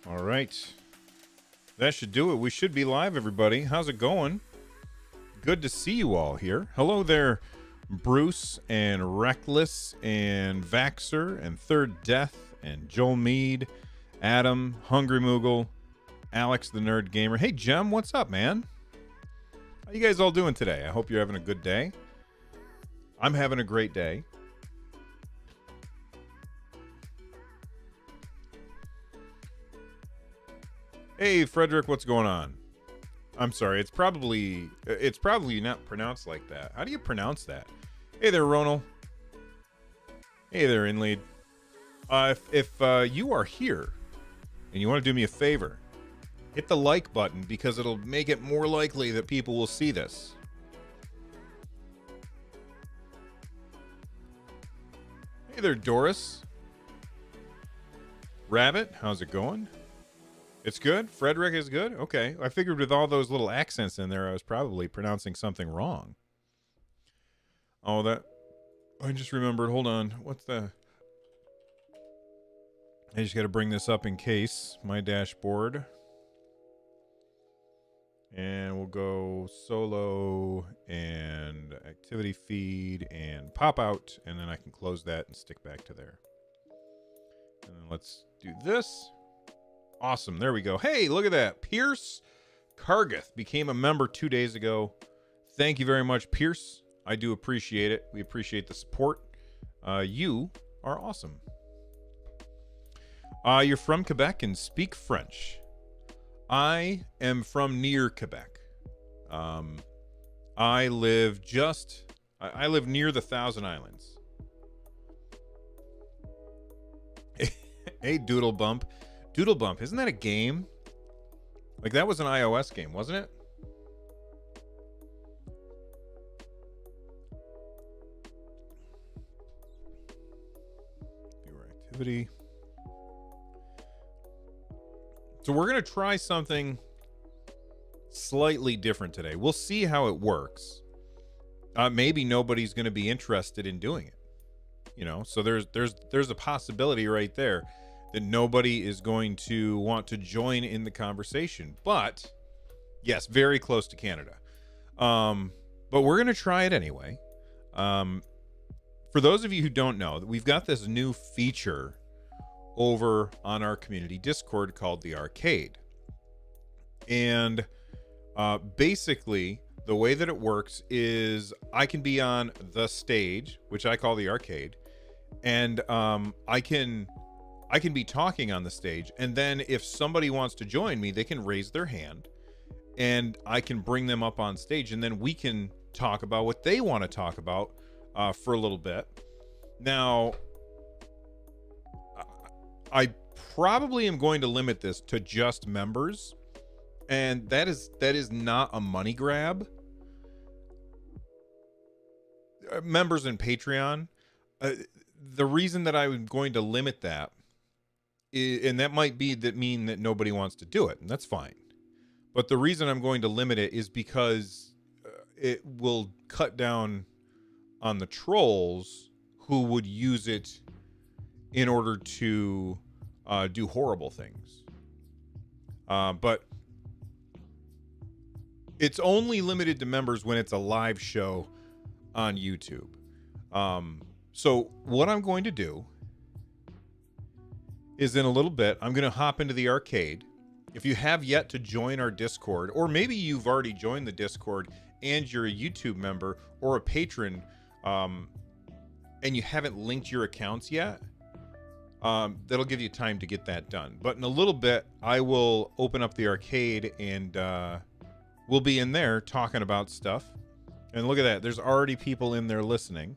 All right. That should do it. We should be live, everybody. How's it going? Good to see you all here. Hello there, Bruce and Reckless and Vaxer and Third Death and Joel Mead, Adam, Hungry Moogle, Alex the Nerd Gamer. Hey, Jem, what's up, man? How you guys all doing today? I hope you're having a good day. I'm having a great day. Hey, Frederick, what's going on? I'm sorry, it's probably not pronounced like that. How do you pronounce that? Hey there, Ronald. Hey there, Inlead. If you are here and you want to do me a favor, hit the like button because it'll make it more likely that people will see this. Hey there, Doris. Rabbit, how's it going? It's good? Frederick is good? Okay. I figured with all those little accents in there, I was probably pronouncing something wrong. Oh, that... I just remembered. Hold on. What's the... I just got to bring this up in case. My dashboard. And we'll go solo and activity feed and pop out. And then I can close that and stick back to there. And then let's do this. Awesome. There we go. Hey, look at that. Pierce Cargith became a member 2 days ago. Thank you very much, Pierce. I do appreciate it. We appreciate the support. You are awesome. You're from Quebec and speak French. I am from near Quebec. I live near the Thousand Islands. Hey, Doodle Bump. Doodle Bump, isn't that a game? Like, that was an iOS game, wasn't it? Viewer activity. So we're going to try something slightly different today. We'll see how it works. Maybe nobody's going to be interested in doing it. You know, so there's a possibility right there that nobody is going to want to join in the conversation. But yes, very close to Canada. But we're going to try it anyway. For those of you who don't know, we've got this new feature over on our community Discord called the Arcade. And basically, the way that it works is I can be on the stage, which I call the Arcade, and I can be talking on the stage, and then if somebody wants to join me, they can raise their hand and I can bring them up on stage, and then we can talk about what they want to talk about for a little bit. Now, I probably am going to limit this to just members, and that is not a money grab. Members and Patreon. The reason that I'm going to limit that, and that might mean that nobody wants to do it, and that's fine. But the reason I'm going to limit it is because it will cut down on the trolls who would use it in order to do horrible things. But it's only limited to members when it's a live show on YouTube. So what I'm going to do is in a little bit, I'm going to hop into the Arcade. If you have yet to join our Discord, or maybe you've already joined the Discord and you're a YouTube member or a patron, and you haven't linked your accounts yet, that'll give you time to get that done. But in a little bit, I will open up the Arcade and we'll be in there talking about stuff. And look at that. There's already people in there listening.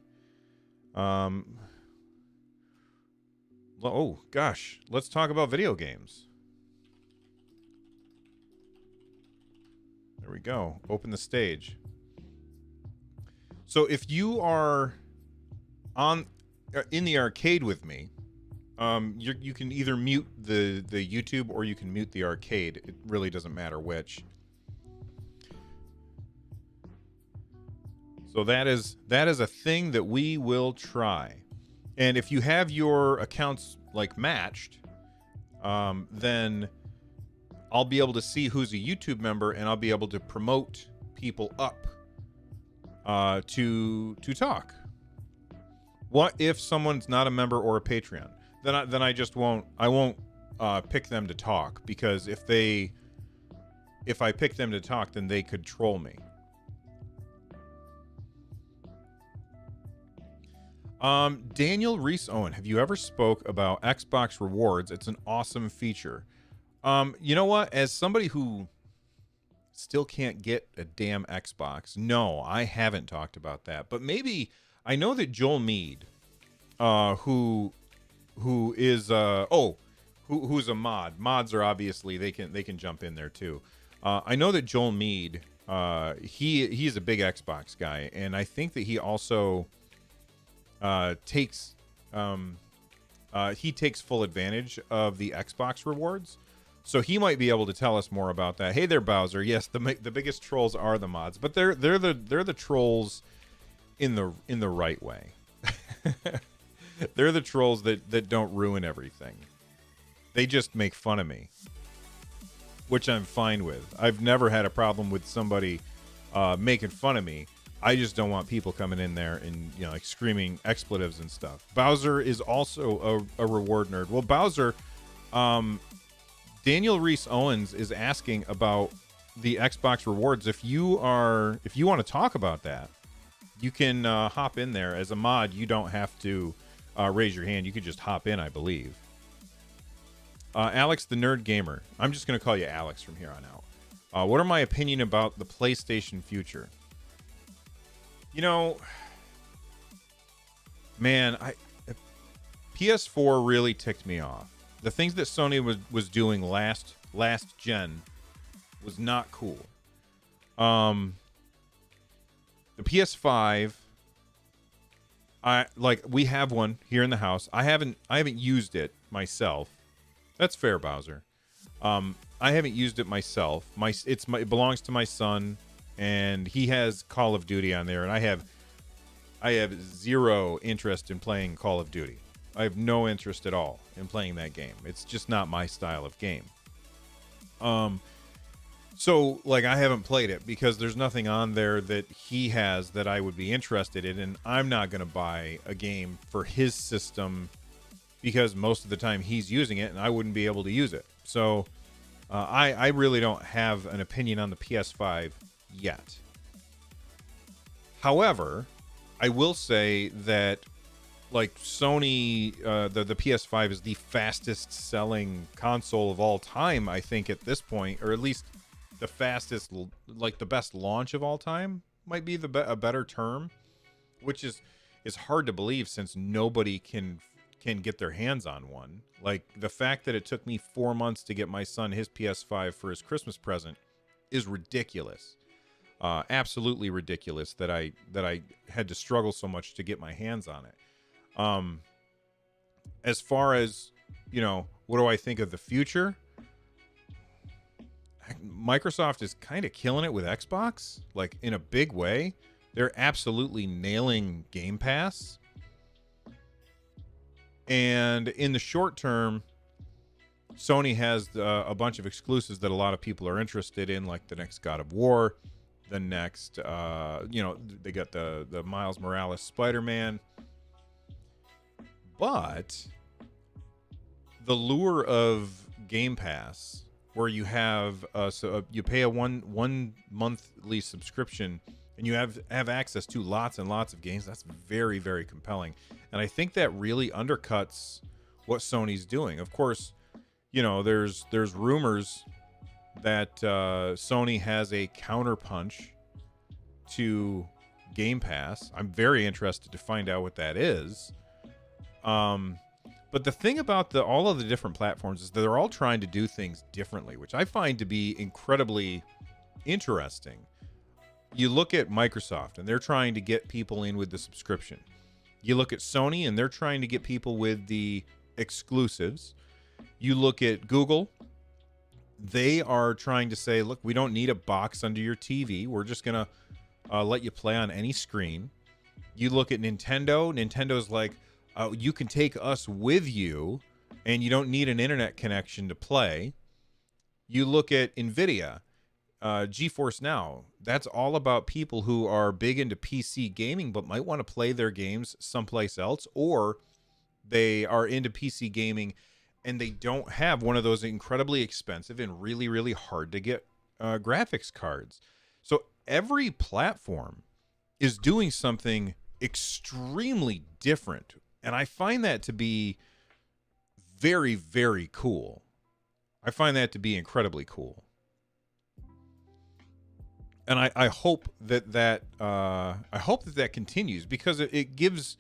Oh, gosh. Let's talk about video games. There we go. Open the stage. So if you are in the Arcade with me, you can either mute the YouTube or you can mute the Arcade. It really doesn't matter which. So that is a thing that we will try. And if you have your accounts like matched, then I'll be able to see who's a YouTube member, and I'll be able to promote people up to talk. What if someone's not a member or a Patreon? Then I just won't pick them to talk, because if I pick them to talk, then they could troll me. Daniel Reese Owen, have you ever spoke about Xbox rewards? It's an awesome feature. You know what? As somebody who still can't get a damn Xbox, no, I haven't talked about that. But maybe I know that Joel Mead, who's a mod. Mods are obviously they can jump in there too. I know that Joel Mead, he's a big Xbox guy, and I think that he also takes full advantage of the Xbox rewards. So he might be able to tell us more about that. Hey there, Bowser. Yes, the biggest trolls are the mods, but they're the trolls in the right way. They're the trolls that don't ruin everything. They just make fun of me, which I'm fine with. I've never had a problem with somebody making fun of me. I just don't want people coming in there and, you know, like screaming expletives and stuff. Bowser is also a reward nerd. Well, Bowser, Daniel Reese Owens is asking about the Xbox rewards. If you want to talk about that, you can hop in there as a mod. You don't have to raise your hand. You could just hop in, I believe. Alex the Nerd Gamer. I'm just going to call you Alex from here on out. What are my opinion about the PlayStation future? You know, man, PS4 really ticked me off. The things that Sony was doing last gen was not cool. The PS5, we have one here in the house. I haven't used it myself. That's fair, Bowser. I haven't used it myself. It belongs to my son, and he has Call of Duty on there, and I have zero interest in playing Call of Duty. I have no interest at all in playing that game. It's just not my style of game. So like I haven't played it because there's nothing on there that he has that I would be interested in, and I'm not going to buy a game for his system because most of the time he's using it and I wouldn't be able to use it. So I really don't have an opinion on the PS5 yet. However, I will say that like Sony, the PS5 is the fastest selling console of all time, I think, at this point, or at least the fastest, like the best launch of all time might be a better term, which is hard to believe since nobody can get their hands on one. Like the fact that it took me 4 months to get my son his PS5 for his Christmas present is ridiculous. Absolutely ridiculous that I had to struggle so much to get my hands on it. As far as, you know, what do I think of the future? Microsoft is kind of killing it with Xbox, like in a big way. They're absolutely nailing Game Pass. And in the short term, Sony has a bunch of exclusives that a lot of people are interested in, like the next God of War, the next, they got the Miles Morales Spider-Man. But the lure of Game Pass, where you have you pay a one monthly subscription and you have access to lots and lots of games, that's very, very compelling. And I think that really undercuts what Sony's doing. Of course, you know, there's rumors that Sony has a counterpunch to Game Pass. I'm very interested to find out what that is. But the thing about all of the different platforms is that they're all trying to do things differently, which I find to be incredibly interesting. You look at Microsoft and they're trying to get people in with the subscription. You look at Sony and they're trying to get people with the exclusives. You look at Google. They are trying to say, look, we don't need a box under your TV. We're just going to let you play on any screen. You look at Nintendo. Nintendo's like, you can take us with you and you don't need an internet connection to play. You look at NVIDIA, GeForce Now. That's all about people who are big into PC gaming but might want to play their games someplace else, or they are into PC gaming and they don't have one of those incredibly expensive and really, really hard to get graphics cards. So every platform is doing something extremely different. And I find that to be very, very cool. I find that to be incredibly cool. And I hope that continues, because it gives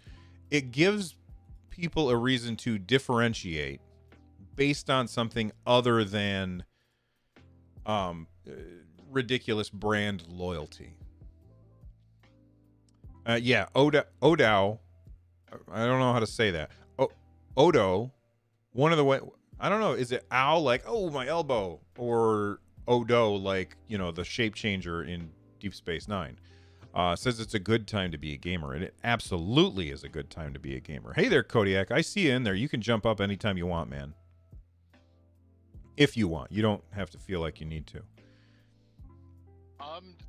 people a reason to differentiate based on something other than ridiculous brand loyalty. Odow. I don't know how to say that. Odo, one of the way, I don't know, is it ow, like, oh, my elbow, or Odo, like, the shape changer in Deep Space Nine? Says it's a good time to be a gamer, and it absolutely is a good time to be a gamer. Hey there, Kodiak. I see you in there. You can jump up anytime you want, man. If you want. You don't have to feel like you need to.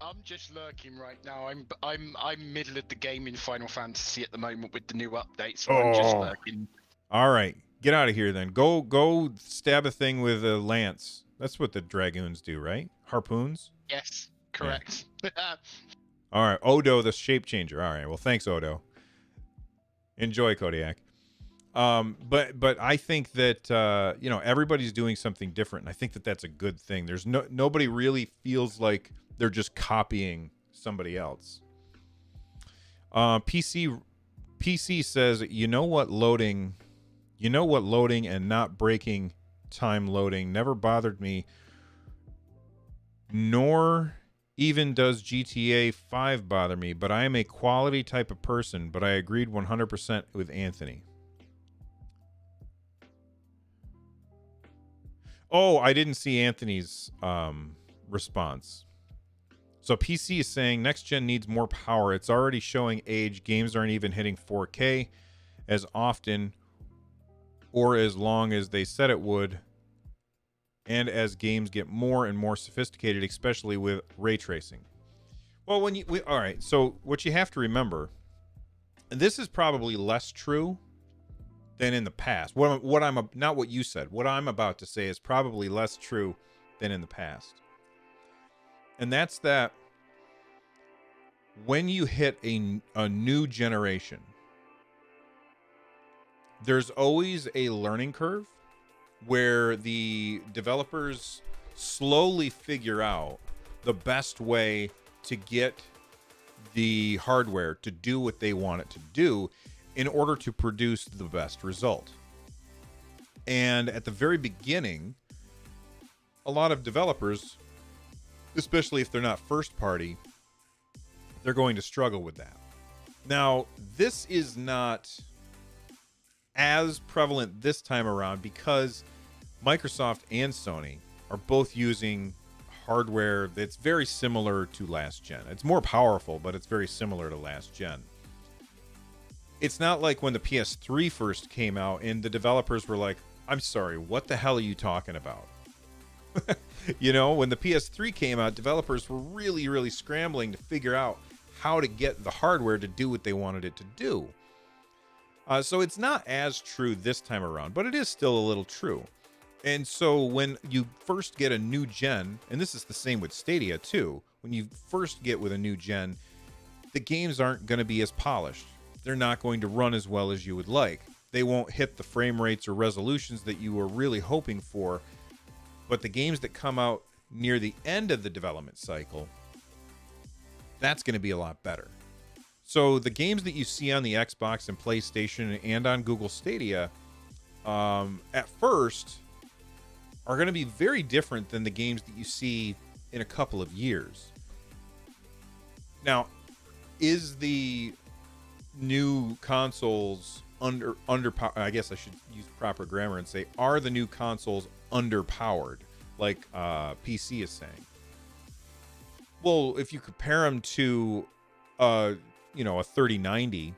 I'm just lurking right now. I'm middle of the game in Final Fantasy at the moment with the new update, so I'm just lurking. All right, get out of here then. Go stab a thing with a lance. That's what the dragoons do, right? Harpoons? Yes, correct. Yeah. All right, Odo, the shape changer. All right, well, thanks, Odo. Enjoy, Kodiak. But I think that everybody's doing something different, and I think that that's a good thing. There's nobody really feels like they're just copying somebody else. PC says, you know what loading and not breaking time loading never bothered me, nor even does GTA 5 bother me, but I am a quality type of person. But I agreed 100% with Anthony. Oh, I didn't see Anthony's response. So PC is saying next gen needs more power. It's already showing age. Games aren't even hitting 4K as often or as long as they said it would. And as games get more and more sophisticated, especially with ray tracing. Well, all right. So what you have to remember, and this is probably less true than in the past. Not what you said. What I'm about to say is probably less true than in the past. And that's that when you hit a new generation, there's always a learning curve where the developers slowly figure out the best way to get the hardware to do what they want it to do in order to produce the best result. And at the very beginning, a lot of developers, especially if they're not first party, they're going to struggle with that. Now, this is not as prevalent this time around because Microsoft and Sony are both using hardware that's very similar to last gen. It's more powerful, but it's very similar to last gen. It's not like when the PS3 first came out and the developers were like, I'm sorry, what the hell are you talking about? When the PS3 came out, developers were really, really scrambling to figure out how to get the hardware to do what they wanted it to do. So it's not as true this time around, but it is still a little true. And so when you first get a new gen, and this is the same with Stadia too, when you first get with a new gen, the games aren't going to be as polished. They're not going to run as well as you would like. They won't hit the frame rates or resolutions that you were really hoping for. But the games that come out near the end of the development cycle, that's going to be a lot better. So the games that you see on the Xbox and PlayStation and on Google Stadia, at first, are going to be very different than the games that you see in a couple of years. Now, is the new consoles underpowered? I guess I should use proper grammar and say, are the new consoles underpowered, like PC is saying? Well, if you compare them to a 3090,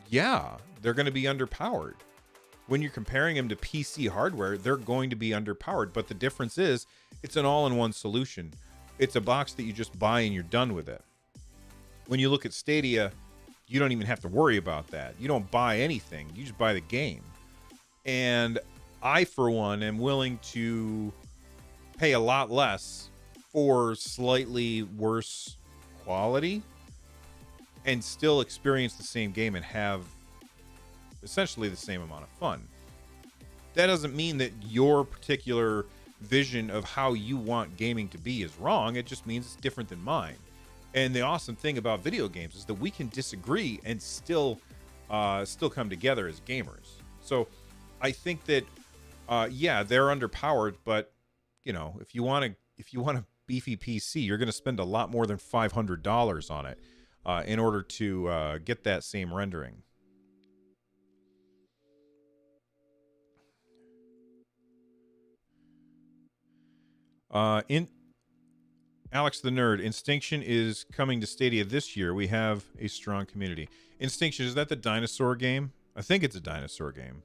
yeah, they're going to be underpowered. when you're comparing them to PC hardware, they're going to be underpowered. But the difference is it's an all-in-one solution. It's a box that you just buy and you're done with it. When you look at Stadia, you don't even have to worry about that. You don't buy anything. You just buy the game. And I, for one, am willing to pay a lot less for slightly worse quality and still experience the same game and have essentially the same amount of fun. That doesn't mean that your particular vision of how you want gaming to be is wrong. It just means it's different than mine. And the awesome thing about video games is that we can disagree and still come together as gamers. So I think that yeah, they're underpowered, but you know, if you want a beefy PC, you're going to spend a lot more than $500 on it in order to get that same rendering. In Alex the Nerd, Instinction is coming to Stadia this year. We have a strong community. Instinction, is that the dinosaur game? I think it's a dinosaur game.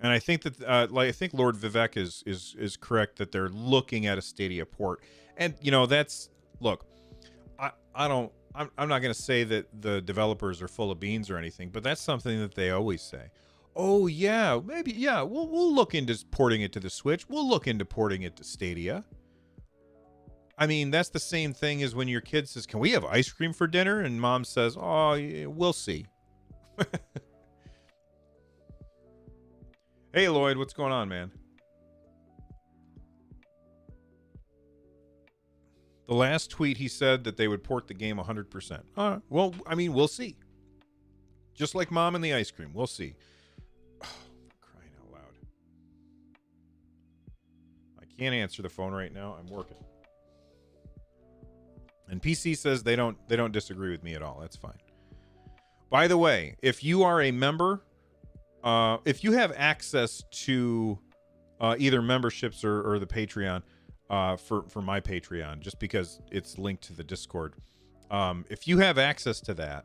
And I think that I think Lord Vivek is correct that they're looking at a Stadia port. And you know, that's, look, I'm not going to say that the developers are full of beans or anything, but that's something that they always say. Oh yeah, maybe, yeah, we'll look into porting it to the Switch. We'll look into porting it to Stadia. I mean, that's the same thing as when your kid says, "Can we have ice cream for dinner?" and mom says, "Oh, yeah, we'll see." Hey Lloyd, what's going on, man? The last tweet he said that they would port the game 100%. Well, I mean, we'll see. Just like mom and the ice cream, we'll see. Oh, crying out loud. I can't answer the phone right now. I'm working. And PC says they don't disagree with me at all. That's fine. By the way, if you are a member, if you have access to either memberships or the Patreon, for my Patreon, just because it's linked to the Discord, if you have access to that,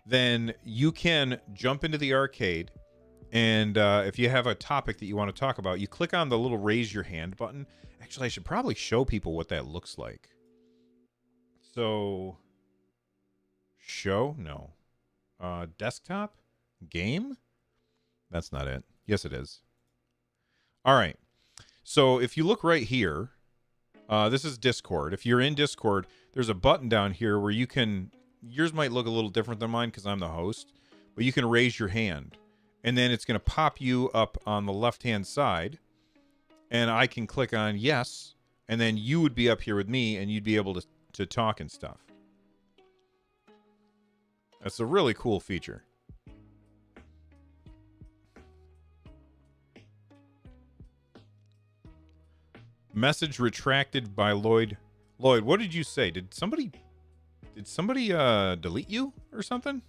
then you can jump into the arcade, and if you have a topic that you want to talk about, you click on the little raise your hand button. Actually, I should probably show people what that looks like. So, show? No. Desktop? Game? That's not it. Yes, it is. All right. So if you look right here, this is Discord. If you're in Discord, there's a button down here where you can, yours might look a little different than mine because I'm the host, but you can raise your hand. And then it's going to pop you up on the left-hand side. And I can click on yes. And then you would be up here with me and you'd be able to talk and stuff. That's a really cool feature. Message retracted by Lloyd. Lloyd, what did you say? Did somebody delete you or something?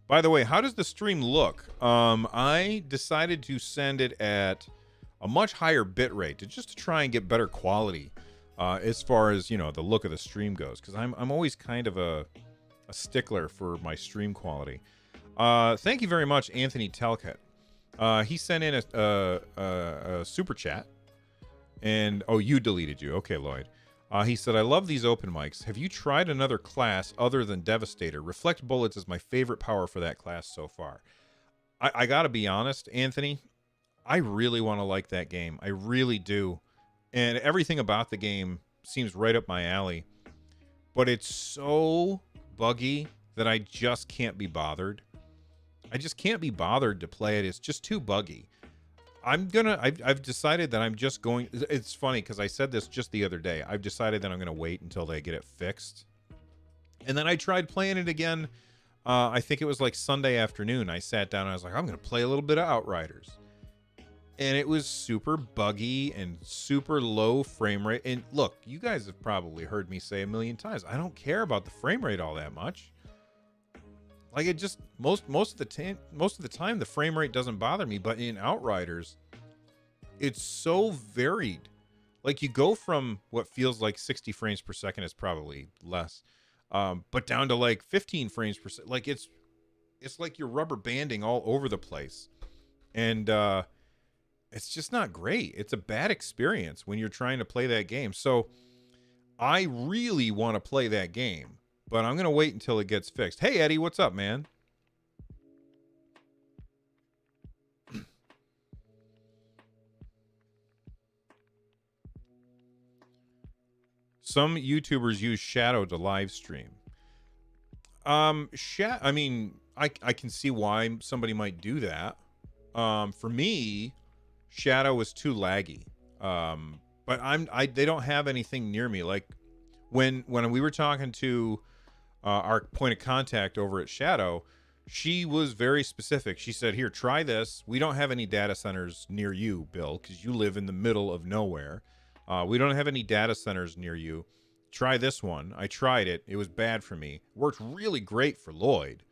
By the way, how does the stream look? I decided to send it at a much higher bit rate just to try and get better quality as far as, you know, the look of the stream goes, because I'm always kind of a stickler for my stream quality. Thank you very much, Anthony Talcott. He sent in a super chat, and oh, you deleted you. Okay, Lloyd. He said, "I love these open mics. Have you tried another class other than Devastator? Reflect Bullets is my favorite power for that class so far." I gotta be honest, Anthony. I really want to like that game. I really do. And everything about the game seems right up my alley. But it's so buggy that I just can't be bothered. I just can't be bothered to play it. It's just too buggy. I've decided that I'm just going. It's funny because I said this just the other day. I've decided that I'm going to wait until they get it fixed. And then I tried playing it again. I think it was like Sunday afternoon. I sat down and I was like, I'm going to play a little bit of Outriders. And it was super buggy and super low frame rate. And look, you guys have probably heard me say a million times, I don't care about the frame rate all that much. Like, it just most of the time the frame rate doesn't bother me, but in Outriders, it's so varied. Like, you go from what feels like 60 frames per second, is probably less, but down to like 15 frames per second. Like, it's it's like you're rubber banding all over the place. And it's just not great. It's a bad experience when you're trying to play that game. So I really want to play that game, but I'm going to wait until it gets fixed. Hey, Eddie, what's up, man? Some YouTubers use Shadow to live stream. I mean, I can see why somebody might do that. For me, Shadow is too laggy. But they don't have anything near me. Like when we were talking to our point of contact over at Shadow, she was very specific. She said, "Here, try this. We don't have any data centers near you, Bill, because you live in the middle of nowhere. We don't have any data centers near you. Try this one." I tried it. It was bad for me. Worked really great for Lloyd.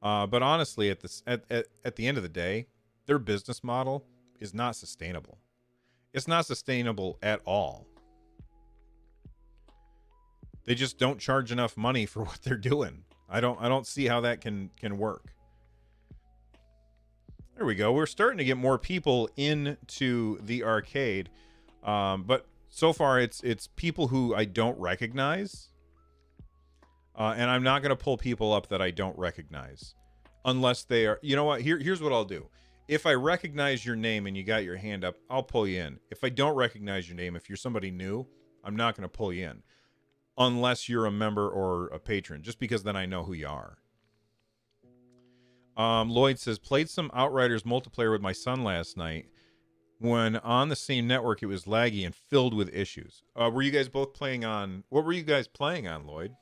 But honestly, at the end of the day, their business model is not sustainable. It's not sustainable at all. They just don't charge enough money for what they're doing. I don't see how that can work. There we go. We're starting to get more people into the arcade. But so far it's people who I don't recognize. And I'm not going to pull people up that I don't recognize unless they are, you know what? Here's what I'll do. If I recognize your name and you got your hand up, I'll pull you in. If I don't recognize your name, if you're somebody new, I'm not going to pull you in unless you're a member or a patron, just because then I know who you are. Lloyd says, played some Outriders multiplayer with my son last night. When on the same network, it was laggy and filled with issues. Were you guys both playing on, what were you guys playing on, Lloyd?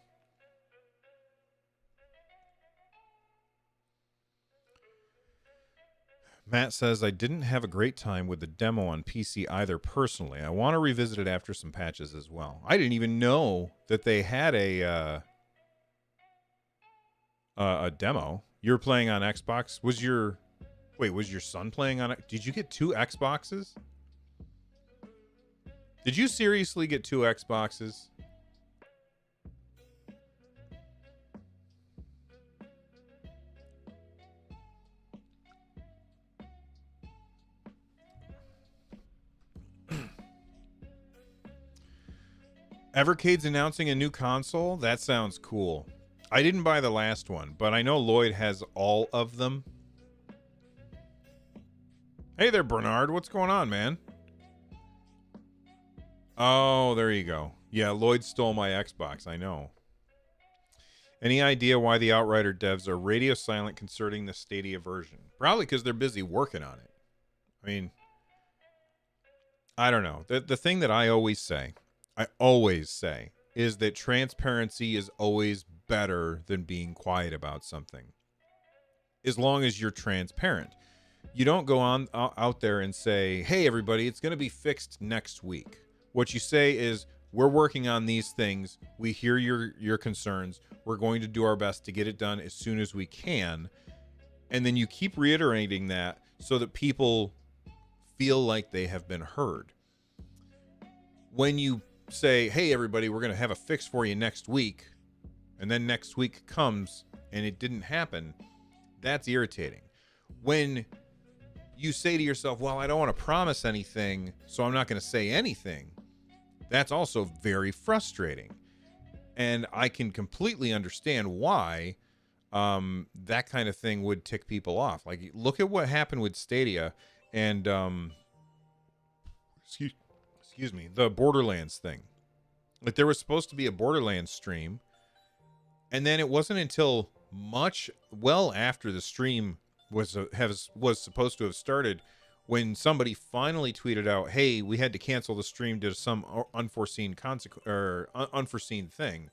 Matt says, I didn't have a great time with the demo on PC either personally. I want to revisit it after some patches as well. I didn't even know that they had a demo. You're playing on Xbox? Was your son playing on it? Did you get 2 Xboxes? Did you seriously get 2 Xboxes? Evercade's announcing a new console? That sounds cool. I didn't buy the last one, but I know Lloyd has all of them. Hey there, Bernard. What's going on, man? Oh, there you go. Yeah, Lloyd stole my Xbox. I know. Any idea why the Outrider devs are radio silent concerning the Stadia version? Probably because they're busy working on it. I mean, I don't know. The thing that I always say, is that transparency is always better than being quiet about something. As long as you're transparent. You don't go on out there and say, hey, everybody, it's going to be fixed next week. What you say is, we're working on these things. We hear your concerns. We're going to do our best to get it done as soon as we can. And then you keep reiterating that so that people feel like they have been heard. When you say, hey, everybody, we're going to have a fix for you next week, and then next week comes and it didn't happen, that's irritating. When you say to yourself, well, I don't want to promise anything, so I'm not going to say anything, that's also very frustrating. And I can completely understand why that kind of thing would tick people off. Like, look at what happened with Stadia and excuse me, the Borderlands thing. Like, there was supposed to be a Borderlands stream, and then it wasn't until well after the stream was supposed to have started when somebody finally tweeted out, hey, we had to cancel the stream due to some unforeseen unforeseen thing.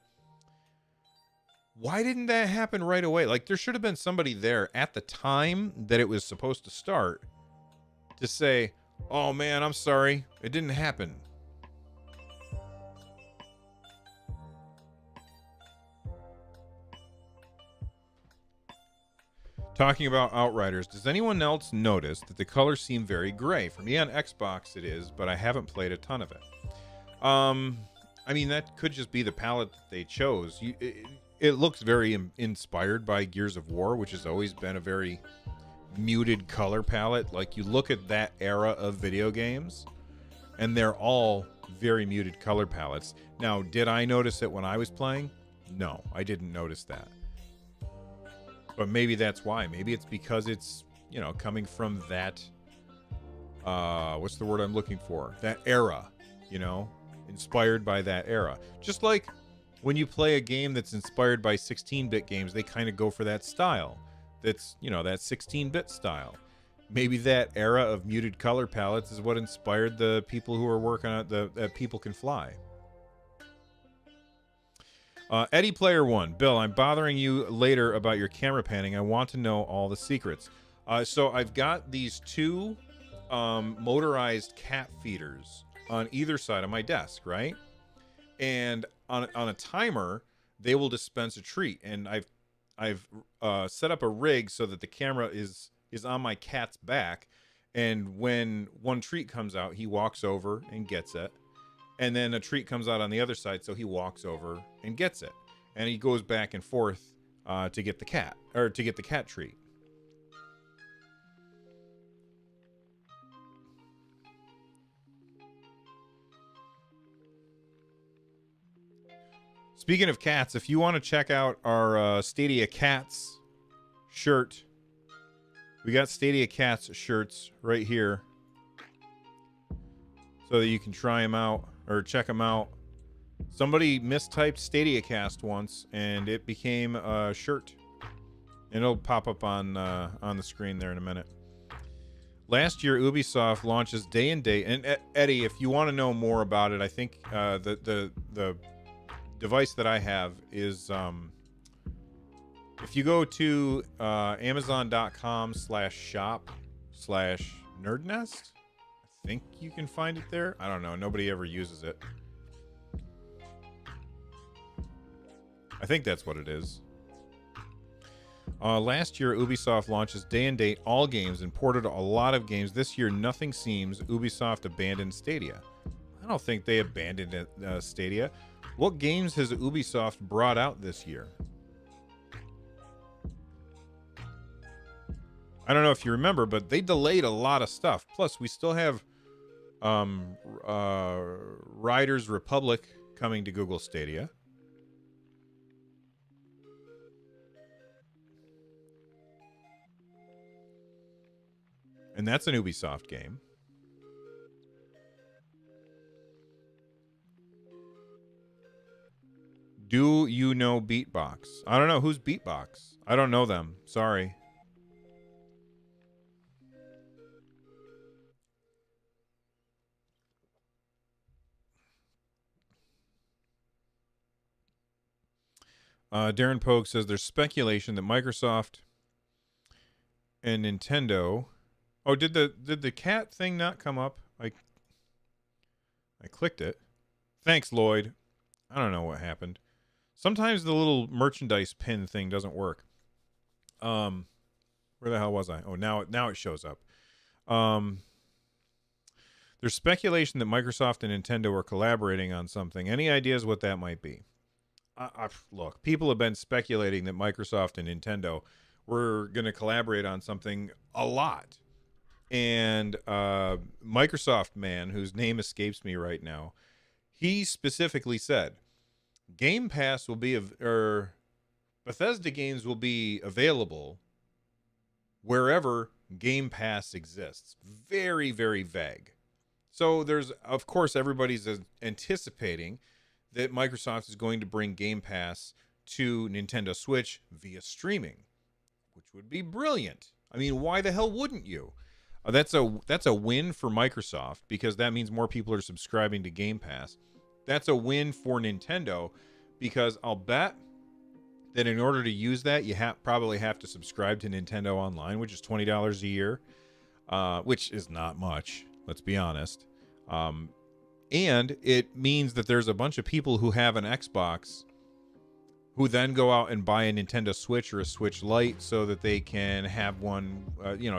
Why didn't that happen right away? Like, there should have been somebody there at the time that it was supposed to start to say, oh man, I'm sorry, it didn't happen. Talking about Outriders, does anyone else notice that the colors seem very gray? For me on Xbox it is, but I haven't played a ton of it. I mean, that could just be the palette that they chose. it looks very inspired by Gears of War, which has always been a very muted color palette. Like, you look at that era of video games, and they're all very muted color palettes. Now, did I notice it when I was playing? No, I didn't notice that. But maybe that's why. Maybe it's because it's, you know, coming from that, what's the word I'm looking for? That era, you know, inspired by that era. Just like when you play a game that's inspired by 16-bit games, they kind of go for that style. That's, you know, that 16-bit style. Maybe that era of muted color palettes is what inspired the people who are working on the People Can Fly. Eddie Player 1. Bill, I'm bothering you later about your camera panning. I want to know all the secrets. So I've got these two motorized cat feeders on either side of my desk, right? And on a timer, they will dispense a treat. And I've set up a rig so that the camera is on my cat's back. And when one treat comes out, he walks over and gets it. And then a treat comes out on the other side, so he walks over and gets it. And he goes back and forth to get the cat, or to get the cat treat. Speaking of cats, if you want to check out our Stadia Cats shirt, we got Stadia Cats shirts right here so that you can try them out or check them out. Somebody mistyped Stadia Cast once, and it became a shirt. And it'll pop up on the screen there in a minute. Last year, Ubisoft launches day and date. And Eddie, if you want to know more about it, I think the device that I have is if you go to Amazon.com/shop/nerdnest, I think you can find it there. I don't know. Nobody ever uses it. I think that's what it is. Last year, Ubisoft launches day and date all games and ported a lot of games. This year, nothing seems. Ubisoft abandoned Stadia. I don't think they abandoned Stadia. What games has Ubisoft brought out this year? I don't know if you remember, but they delayed a lot of stuff. Plus, we still have Riders Republic coming to Google Stadia. And that's an Ubisoft game. Do you know Beatbox? I don't know. Who's Beatbox? I don't know them. Sorry. Darren Pogue says there's speculation that Microsoft and Nintendo... Oh, did the cat thing not come up? I clicked it. Thanks, Lloyd. I don't know what happened. Sometimes the little merchandise pin thing doesn't work. Where the hell was I? Oh, now it shows up. There's speculation that Microsoft and Nintendo are collaborating on something. Any ideas what that might be? Look, people have been speculating that Microsoft and Nintendo were going to collaborate on something a lot. And Microsoft man, whose name escapes me right now, he specifically said Game Pass will be Bethesda games will be available wherever Game Pass exists. Very, very vague. So there's, of course, everybody's anticipating that Microsoft is going to bring Game Pass to Nintendo Switch via streaming, which would be brilliant. I mean, why the hell wouldn't you? That's a win for Microsoft because that means more people are subscribing to Game Pass. That's a win for Nintendo because I'll bet that in order to use that, you probably have to subscribe to Nintendo Online, which is $20 a year, which is not much, let's be honest. And it means that there's a bunch of people who have an Xbox who then go out and buy a Nintendo Switch or a Switch Lite so that they can have one,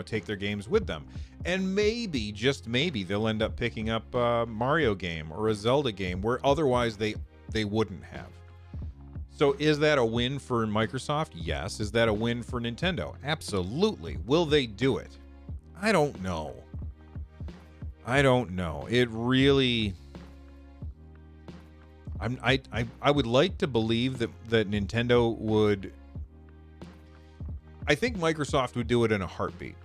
take their games with them. And maybe, just maybe, they'll end up picking up a Mario game or a Zelda game where otherwise they wouldn't have. So is that a win for Microsoft? Yes. Is that a win for Nintendo? Absolutely. Will they do it? I don't know. It really... I would like to believe that Nintendo would... I think Microsoft would do it in a heartbeat.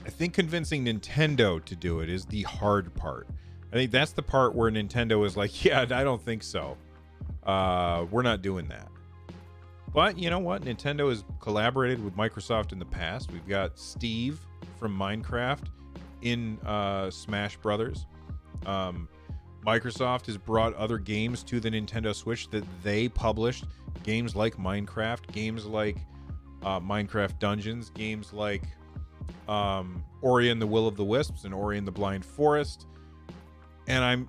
I think convincing Nintendo to do it is the hard part. I think that's the part where Nintendo is like, yeah, I don't think so. We're not doing that. But you know what? Nintendo has collaborated with Microsoft in the past. We've got Steve from Minecraft in Smash Brothers. Microsoft has brought other games to the Nintendo Switch that they published. Games like Minecraft, games like Minecraft Dungeons, games like Ori and the Will of the Wisps and Ori and the Blind Forest. And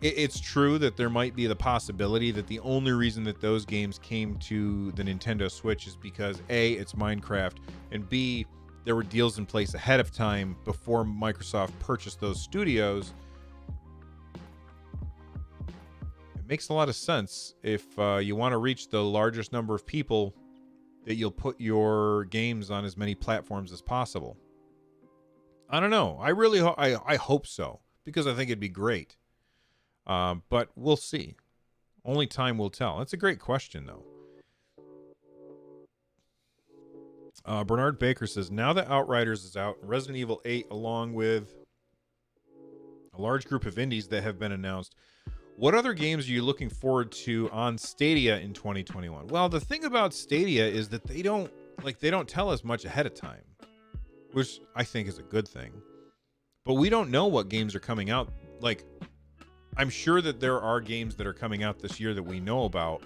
it's true that there might be the possibility that the only reason that those games came to the Nintendo Switch is because A, it's Minecraft, and B, there were deals in place ahead of time before Microsoft purchased those studios. It makes a lot of sense if you want to reach the largest number of people that you'll put your games on as many platforms as possible. I don't know. I really I hope so, because I think it'd be great. But we'll see. Only time will tell. That's a great question, though. Bernard Baker says, now that Outriders is out, Resident Evil 8, along with a large group of indies that have been announced, what other games are you looking forward to on Stadia in 2021? Well, the thing about Stadia is that they don't tell us much ahead of time, which I think is a good thing. But we don't know what games are coming out. Like, I'm sure that there are games that are coming out this year that we know about.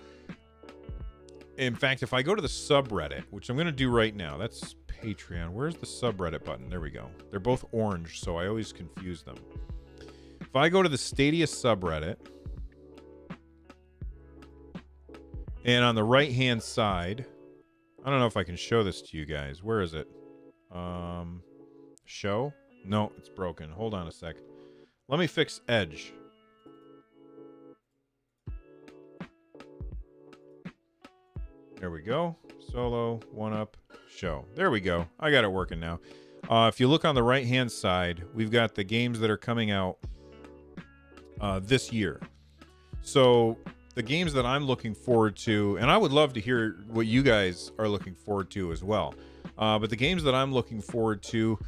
In fact, if I go to the subreddit, which I'm going to do right now, that's Patreon. Where's the subreddit button? There we go. They're both orange, so I always confuse them. If I go to the Stadia subreddit, and on the right-hand side, I don't know if I can show this to you guys. Where is it? Show? No, it's broken. Hold on a sec. Let me fix Edge. There we go. Solo, 1UP, show. There we go. I got it working now. If you look on the right-hand side, we've got the games that are coming out this year. So the games that I'm looking forward to, and I would love to hear what you guys are looking forward to as well. But the games that I'm looking forward to,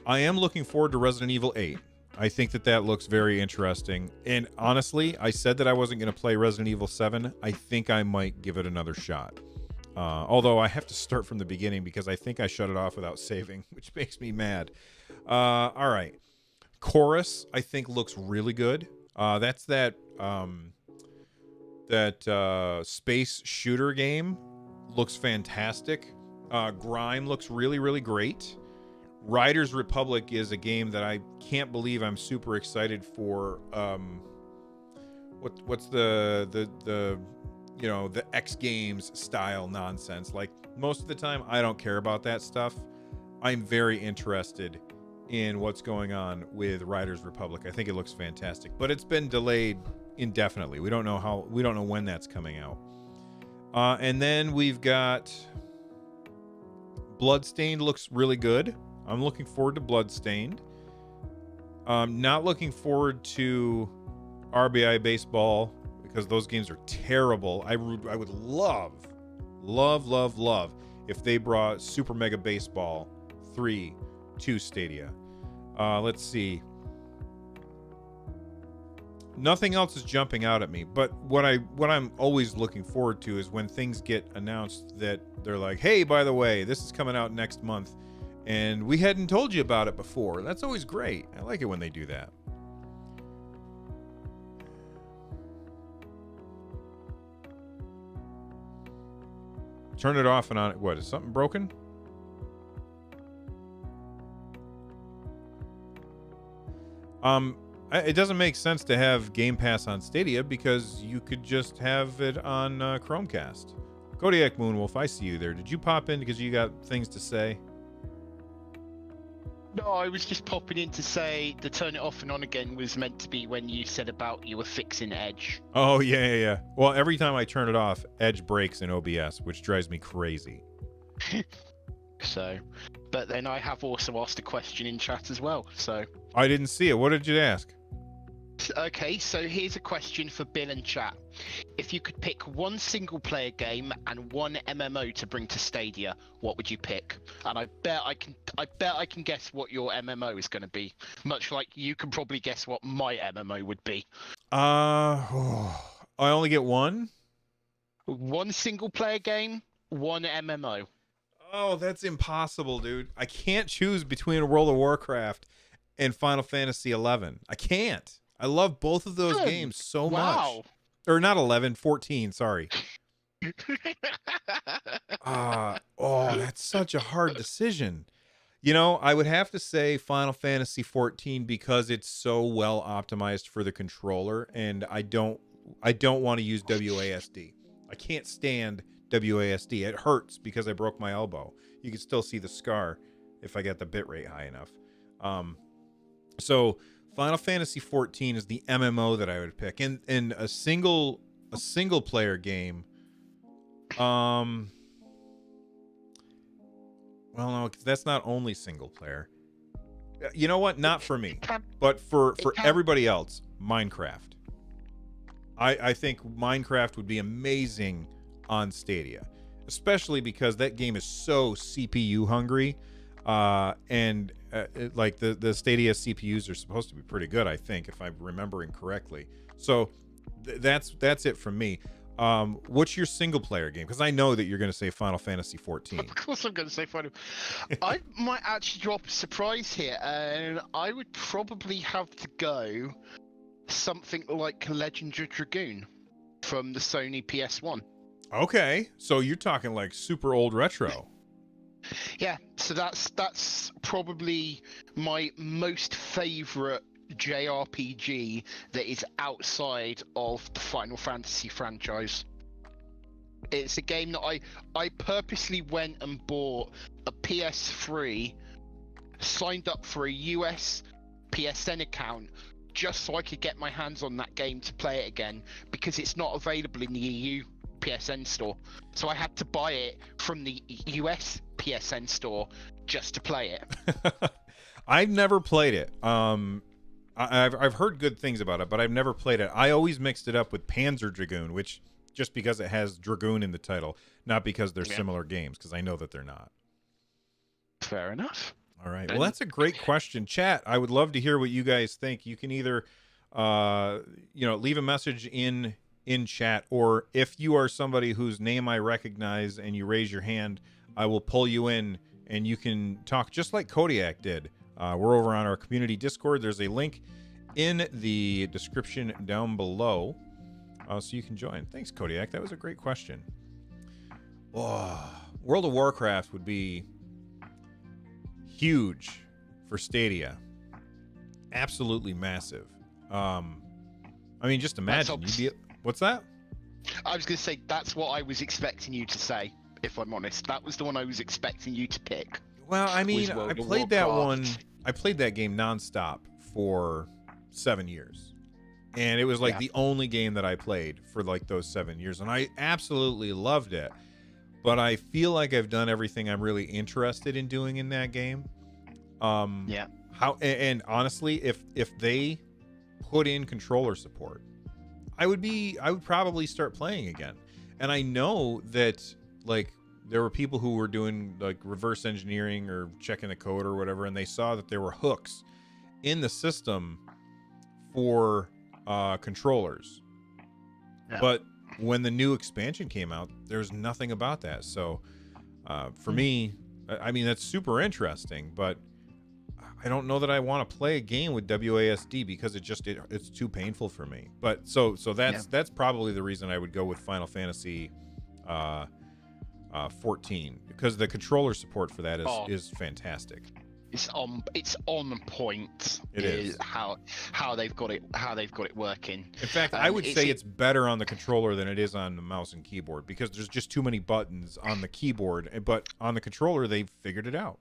I am looking forward to Resident Evil 8. I think that looks very interesting. And honestly, I said that I wasn't going to play Resident Evil 7. I think I might give it another shot. Although I have to start from the beginning because I think I shut it off without saving, which makes me mad. All right. Chorus, I think, looks really good. That's that space shooter game. Looks fantastic. Grime looks really, really great. Riders Republic is a game that I can't believe I'm super excited for. What's the X Games style nonsense? Like, most of the time, I don't care about that stuff. I'm very interested in what's going on with Riders Republic. I think it looks fantastic, but it's been delayed indefinitely. We don't know when that's coming out. And then we've got Bloodstained. Looks really good. I'm looking forward to Bloodstained. Not looking forward to RBI Baseball because those games are terrible. I would love if they brought Super Mega Baseball 3 to Stadia. Let's see. Nothing else is jumping out at me, but what I'm always looking forward to is when things get announced that they're like, hey, by the way, this is coming out next month, and we hadn't told you about it before. That's always great. I like it when they do that. Turn it off and on. What, is something broken? It doesn't make sense to have Game Pass on Stadia because you could just have it on Chromecast. Kodiak Moonwolf, I see you there. Did you pop in because you got things to say? No, I was just popping in to say the turn it off and on again was meant to be when you said about you were fixing Edge. Oh, yeah. Well, every time I turn it off, Edge breaks in OBS, which drives me crazy. So, but then I have also asked a question in chat as well. So, I didn't see it. What did you ask? okay, so here's a question for Bill and chat. If you could pick one single player game and one MMO to bring to Stadia, what would you pick? And I bet I can guess what your MMO is going to be. Much like you can probably guess what my MMO would be. I only get one? One single player game, one MMO. Oh, that's impossible, dude. I can't choose between World of Warcraft and Final Fantasy 11. I can't. I love both of those games so much. Or not 11, 14, sorry. That's such a hard decision. You know, I would have to say Final Fantasy 14 because it's so well optimized for the controller, and I don't want to use WASD. I can't stand WASD. It hurts because I broke my elbow. You can still see the scar if I get the bitrate high enough. So Final Fantasy 14 is the MMO that I would pick. In a single player game. Well, no, because that's not only single player. You know what? Not for me, but for everybody else, Minecraft. I think Minecraft would be amazing on Stadia, especially because that game is so CPU hungry. Like the Stadia CPUs are supposed to be pretty good, I think, if I'm remembering correctly. So that's it from me. What's your single player game? Because I know that you're going to say Final Fantasy 14. Of course I'm going to say Final. I might actually drop a surprise here, and I would probably have to go something like Legendary Dragoon from the Sony PS1. Okay, so you're talking like super old retro. Yeah, so that's probably my most favorite JRPG that is outside of the Final Fantasy franchise. It's a game that I purposely went and bought a PS3, signed up for a US PSN account just so I could get my hands on that game to play it again, because it's not available in the EU PSN store. So I had to buy it from the US PSN store just to play it. I've never played it. I've heard good things about it, but I've never played it. I always mixed it up with Panzer Dragoon, which just because it has Dragoon in the title, not because they're similar games, because I know that they're not. Fair enough. All right. Well, that's a great question. Chat, I would love to hear what you guys think. You can either leave a message in chat, or if you are somebody whose name I recognize and you raise your hand, I will pull you in and you can talk just like Kodiak did. We're over on our community Discord. There's a link in the description down below, so you can join. Thanks, Kodiak. That was a great question. Oh, World of Warcraft would be huge for Stadia. Absolutely massive. I mean, just imagine. What's that? I was going to say, that's what I was expecting you to say, if I'm honest. That was the one I was expecting you to pick. Well, I mean, I played that one. I played that game nonstop for 7 years. And it was like the only game that I played for like those 7 years. And I absolutely loved it. But I feel like I've done everything I'm really interested in doing in that game. And honestly, if they put in controller support, I would probably start playing again. And I know that like there were people who were doing like reverse engineering or checking the code or whatever, and they saw that there were hooks in the system for controllers. Yeah. But when the new expansion came out, there's nothing about that. So for me, I mean, that's super interesting, but I don't know that I want to play a game with WASD because it's too painful for me. But so that's probably the reason I would go with Final Fantasy 14, because the controller support for that is fantastic. It's on point. It is how they've got it working. In fact, I would say it's better on the controller than it is on the mouse and keyboard, because there's just too many buttons on the keyboard, but on the controller they've figured it out.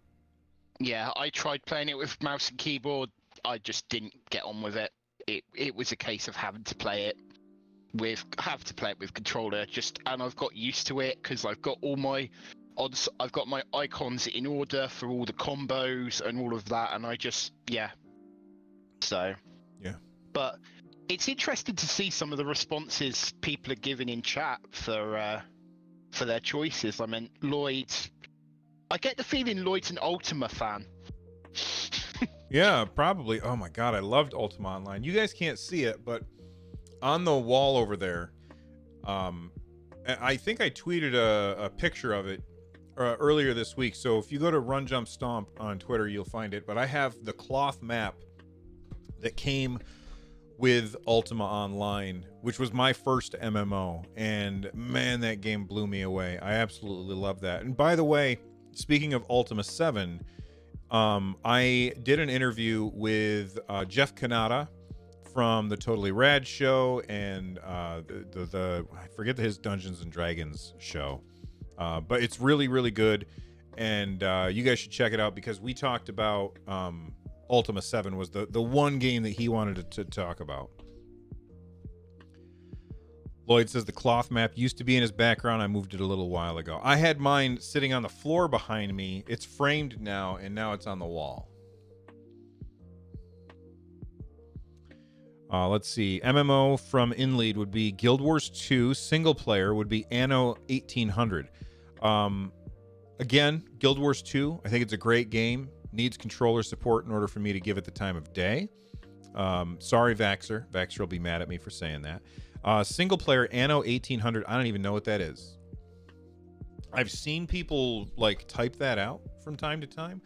Yeah, I tried playing it with mouse and keyboard. I just didn't get on with it. It was a case of having to play it with controller. And I've got used to it because I've got all my odds. I've got my icons in order for all the combos and all of that, and I just So Yeah. But it's interesting to see some of the responses people are giving in chat for their choices. I mean, Lloyd. I get the feeling Lloyd's an Ultima fan. Yeah, probably. Oh my god, I loved Ultima Online. You guys can't see it, but on the wall over there, I think I tweeted a picture of it earlier this week. So if you go to Run Jump Stomp on Twitter, you'll find it. But I have the cloth map that came with Ultima Online, which was my first MMO, and man, that game blew me away. I absolutely love that. And by the way, speaking of Ultima 7, I did an interview with Jeff Kanata from the Totally Rad show and the I forget his Dungeons and Dragons show, but it's really, really good, and you guys should check it out because we talked about Ultima 7 was the one game that he wanted to talk about. Lloyd says the cloth map used to be in his background. I moved it a little while ago. I had mine sitting on the floor behind me. It's framed now, and now it's on the wall. Let's see. MMO from InLead would be Guild Wars 2. Single player would be Anno 1800. Again, Guild Wars 2. I think it's a great game. Needs controller support in order for me to give it the time of day. Sorry, Vaxxer. Vaxxer will be mad at me for saying that. Single player Anno 1800. I don't even know what that is. I've seen people like type that out from time to time,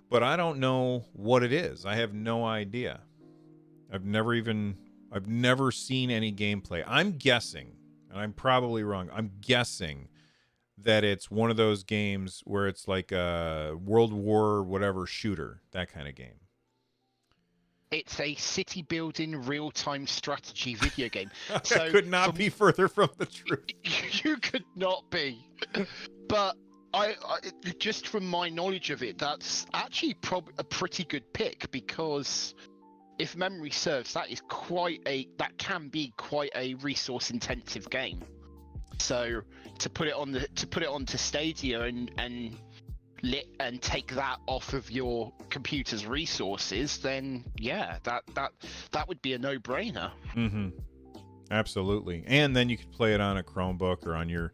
but I don't know what it is. I have no idea. I've never seen any gameplay. I'm guessing, and I'm probably wrong. I'm guessing that it's one of those games where it's like a World War whatever shooter, that kind of game. It's a city building real-time strategy video game. So that could not be further from the truth. You could not be. But I just from my knowledge of it, that's actually a pretty good pick because if memory serves, that can be quite a resource-intensive game. So to put it onto Stadia and take that off of your computer's resources, then yeah, that would be a no-brainer. Mm-hmm. Absolutely. And then you could play it on a Chromebook or on your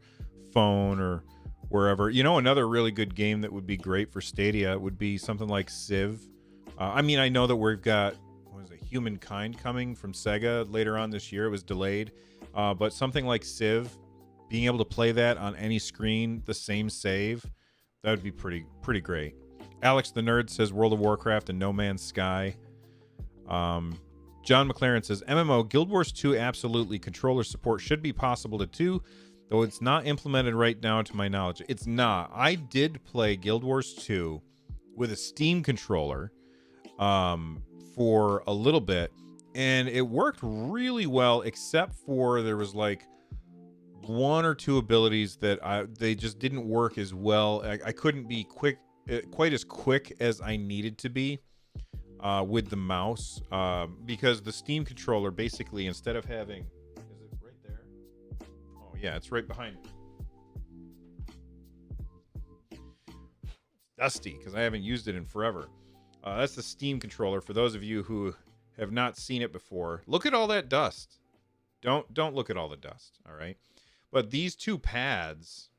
phone or wherever. You know, another really good game that would be great for Stadia would be something like Civ. I mean, I know that we've got Humankind coming from Sega later on this year. It was delayed, but something like Civ, being able to play that on any screen, the same save, that would be pretty great. Alex the Nerd says World of Warcraft and No Man's Sky. John McLaren says MMO Guild Wars 2 absolutely. Controller support should be possible to do, though it's not implemented right now to my knowledge. It's not. I did play Guild Wars 2 with a Steam controller for a little bit, and it worked really well, except for there was like one or two abilities that they just didn't work as well. I couldn't be quite as quick as I needed to be with the mouse because the Steam controller basically, instead of having, is it right there? Oh yeah, it's right behind me. It's dusty because I haven't used it in forever. That's the Steam controller. For those of you who have not seen it before, look at all that dust. Don't look at all the dust. All right. But these two pads,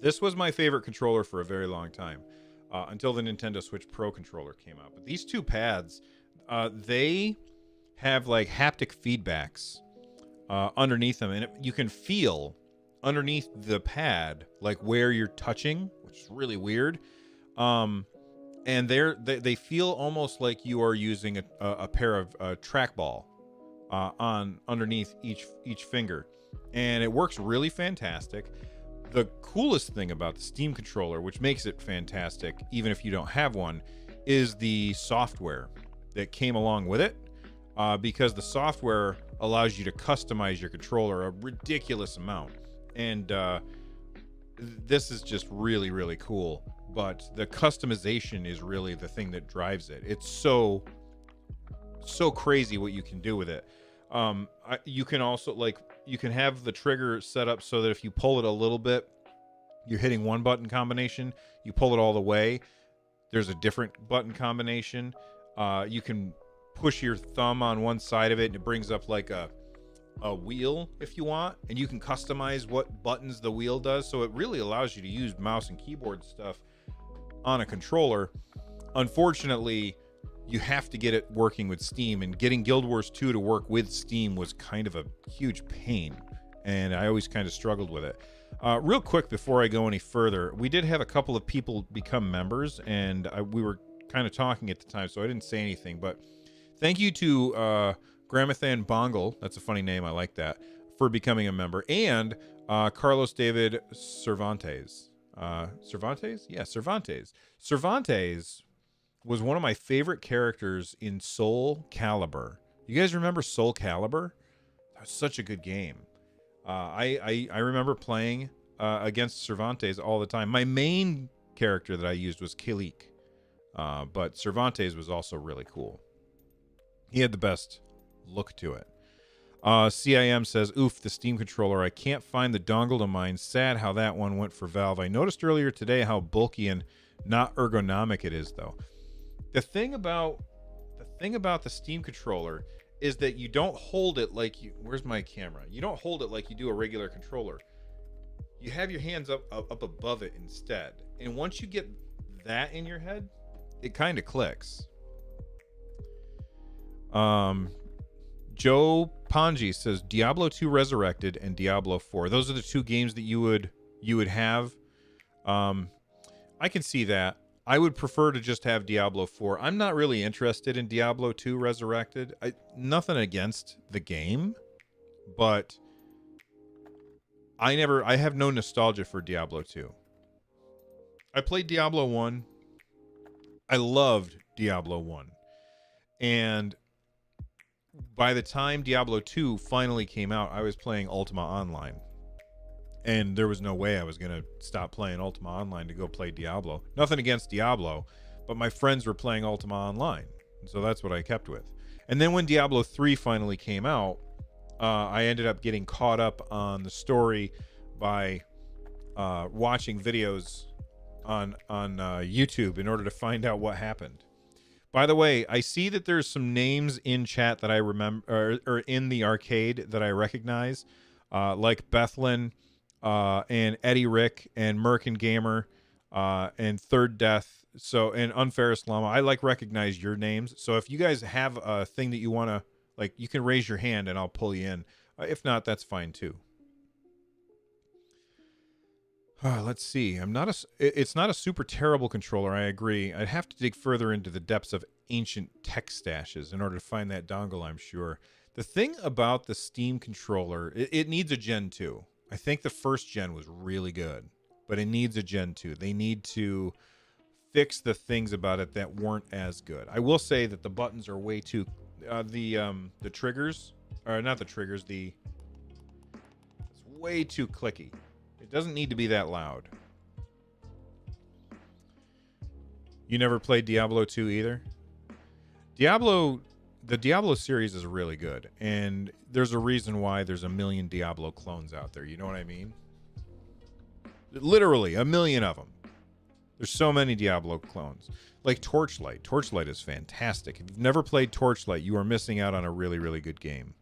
this was my favorite controller for a very long time, until the Nintendo Switch Pro controller came out. But these two pads, they have like haptic feedbacks underneath them, and you can feel underneath the pad like where you're touching, which is really weird. And they feel almost like you are using a pair of trackball on underneath each finger. And it works really fantastic. The coolest thing about the Steam controller, which makes it fantastic even if you don't have one, is the software that came along with it, because the software allows you to customize your controller a ridiculous amount. And this is just really, really cool. But the customization is really the thing that drives it. It's so crazy what you can do with it. You can also, like, you can have the trigger set up so that if you pull it a little bit, you're hitting one button combination. You pull it all the way, there's a different button combination. You can push your thumb on one side of it and it brings up like a wheel if you want, and you can customize what buttons the wheel does. So it really allows you to use mouse and keyboard stuff on a controller. Unfortunately, you have to get it working with Steam, and getting Guild Wars 2 to work with Steam was kind of a huge pain, and I always kind of struggled with it. Real quick before I go any further, we did have a couple of people become members, and we were kind of talking at the time, so I didn't say anything, but thank you to Gramathan Bongle, that's a funny name, I like that, for becoming a member, and Carlos David Cervantes. Cervantes? Yeah, Cervantes. Cervantes was one of my favorite characters in Soul Calibur. You guys remember Soul Calibur? That was such a good game. I remember playing against Cervantes all the time. My main character that I used was Kilik, but Cervantes was also really cool. He had the best look to it. CIM says, oof, the Steam controller. I can't find the dongle to mine. Sad how that one went for Valve. I noticed earlier today how bulky and not ergonomic it is, though. The thing about the Steam controller is that you don't hold it like you... Where's my camera? You don't hold it like you do a regular controller. You have your hands up above it instead. And once you get that in your head, it kind of clicks. Joe Ponji says Diablo 2 Resurrected and Diablo 4. Those are the two games that you would have. I can see that. I would prefer to just have Diablo 4. I'm not really interested in Diablo 2 Resurrected. Nothing against the game, but I have no nostalgia for Diablo 2. I played Diablo 1. I loved Diablo 1. And by the time Diablo 2 finally came out, I was playing Ultima Online. And there was no way I was going to stop playing Ultima Online to go play Diablo. Nothing against Diablo, but my friends were playing Ultima Online. So that's what I kept with. And then when Diablo 3 finally came out, I ended up getting caught up on the story by watching videos on YouTube in order to find out what happened. By the way, I see that there's some names in chat that I remember, or in the arcade that I recognize, like Bethlin, and Eddie Rick, and Merkin Gamer, and Third Death, and Unfairest Llama. I recognize your names. So if you guys have a thing that you want to, you can raise your hand and I'll pull you in. If not, that's fine too. Let's see. It's not a super terrible controller. I agree. I'd have to dig further into the depths of ancient tech stashes in order to find that dongle, I'm sure. The thing about the Steam controller, it needs a Gen 2. I think the first gen was really good, but it needs a Gen 2. They need to fix the things about it that weren't as good. I will say that the buttons are way too... the triggers... Or not the triggers, it's way too clicky. It doesn't need to be that loud. You never played Diablo 2 either? The Diablo series is really good, and there's a reason why there's a million Diablo clones out there. You know what I mean? Literally, a million of them. There's so many Diablo clones. Like Torchlight. Torchlight is fantastic. If you've never played Torchlight, you are missing out on a really, really good game.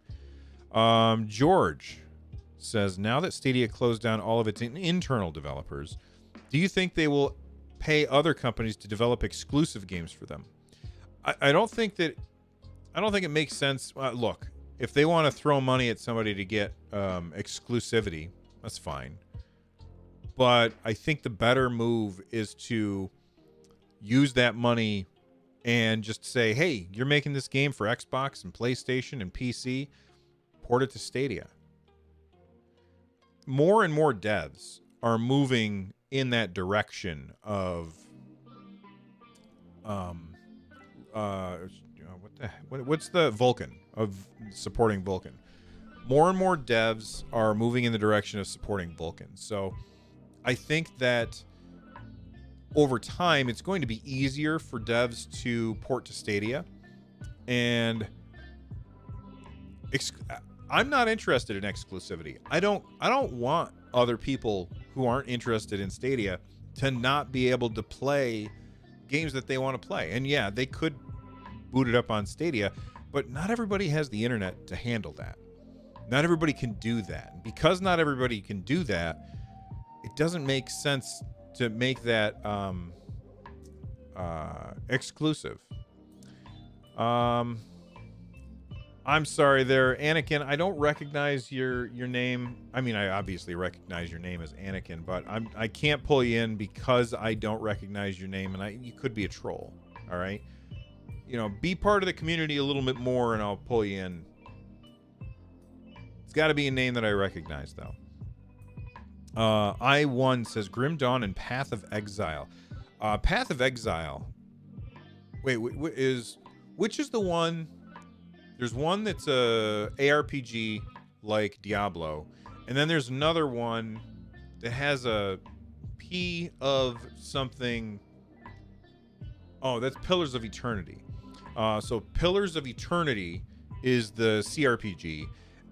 George says, now that Stadia closed down all of its internal developers, do you think they will pay other companies to develop exclusive games for them? I don't think it makes sense. Look, if they want to throw money at somebody to get exclusivity, that's fine. But I think the better move is to use that money and just say, hey, you're making this game for Xbox and PlayStation and PC, port it to Stadia. More and more devs are moving in that direction of what's the Vulkan, of supporting Vulkan. More and more devs are moving in the direction of supporting Vulkan. So I think that over time, it's going to be easier for devs to port to Stadia. And I'm not interested in exclusivity. I don't want other people who aren't interested in Stadia to not be able to play games that they want to play. And yeah, they could boot it up on Stadia, but not everybody has the internet to handle that. Not everybody can do that. Because not everybody can do that, it doesn't make sense to make that exclusive. I'm sorry there, Anakin. I don't recognize your name. I mean, I obviously recognize your name as Anakin, but I can't pull you in because I don't recognize your name, and you could be a troll. All right, be part of the community a little bit more, and I'll pull you in. It's got to be a name that I recognize, though. I1 says Grim Dawn and Path of Exile. Path of Exile. Wait, which is the one? There's one that's a ARPG like Diablo, and then there's another one that has a P of something. Oh, that's Pillars of Eternity. So Pillars of Eternity is the CRPG,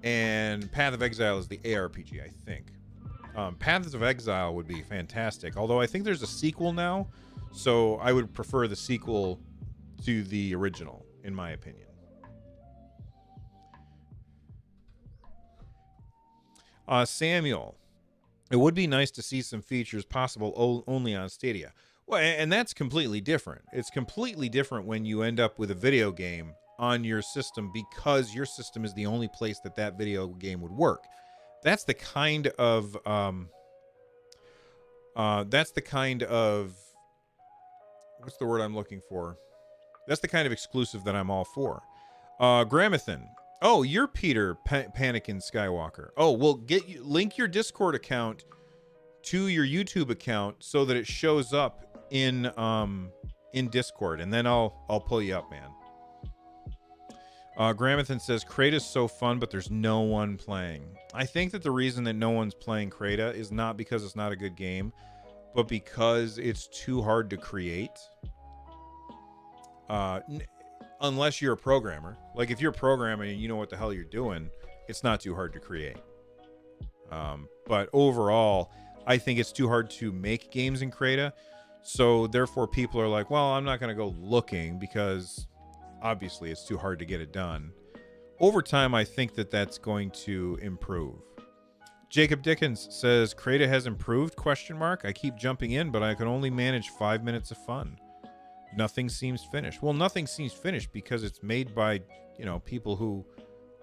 and Path of Exile is the ARPG, I think. Paths of Exile would be fantastic, although I think there's a sequel now, so I would prefer the sequel to the original, in my opinion. Samuel, it would be nice to see some features possible only on Stadia. Well, and that's completely different. It's completely different when you end up with a video game on your system because your system is the only place that video game would work. That's the kind of what's the word I'm looking for? That's the kind of exclusive that I'm all for. Gramathan. Oh, you're Peter Panikin Skywalker. Oh, well, link your Discord account to your YouTube account so that it shows up in Discord, and then I'll pull you up, man. Gramathan says Crata is so fun, but there's no one playing. I think that the reason that no one's playing Crata is not because it's not a good game, but because it's too hard to create. Unless you're a programmer. Like, if you're programming and you know what the hell you're doing, it's not too hard to create. But overall, I think it's too hard to make games in Crata. So therefore people are like, well, I'm not going to go looking because obviously it's too hard to get it done. Over time, I think that that's going to improve. Jacob Dickens says Crata has improved ? I keep jumping in, but I can only manage 5 minutes of fun. Nothing seems finished. Well, nothing seems finished because it's made by, people who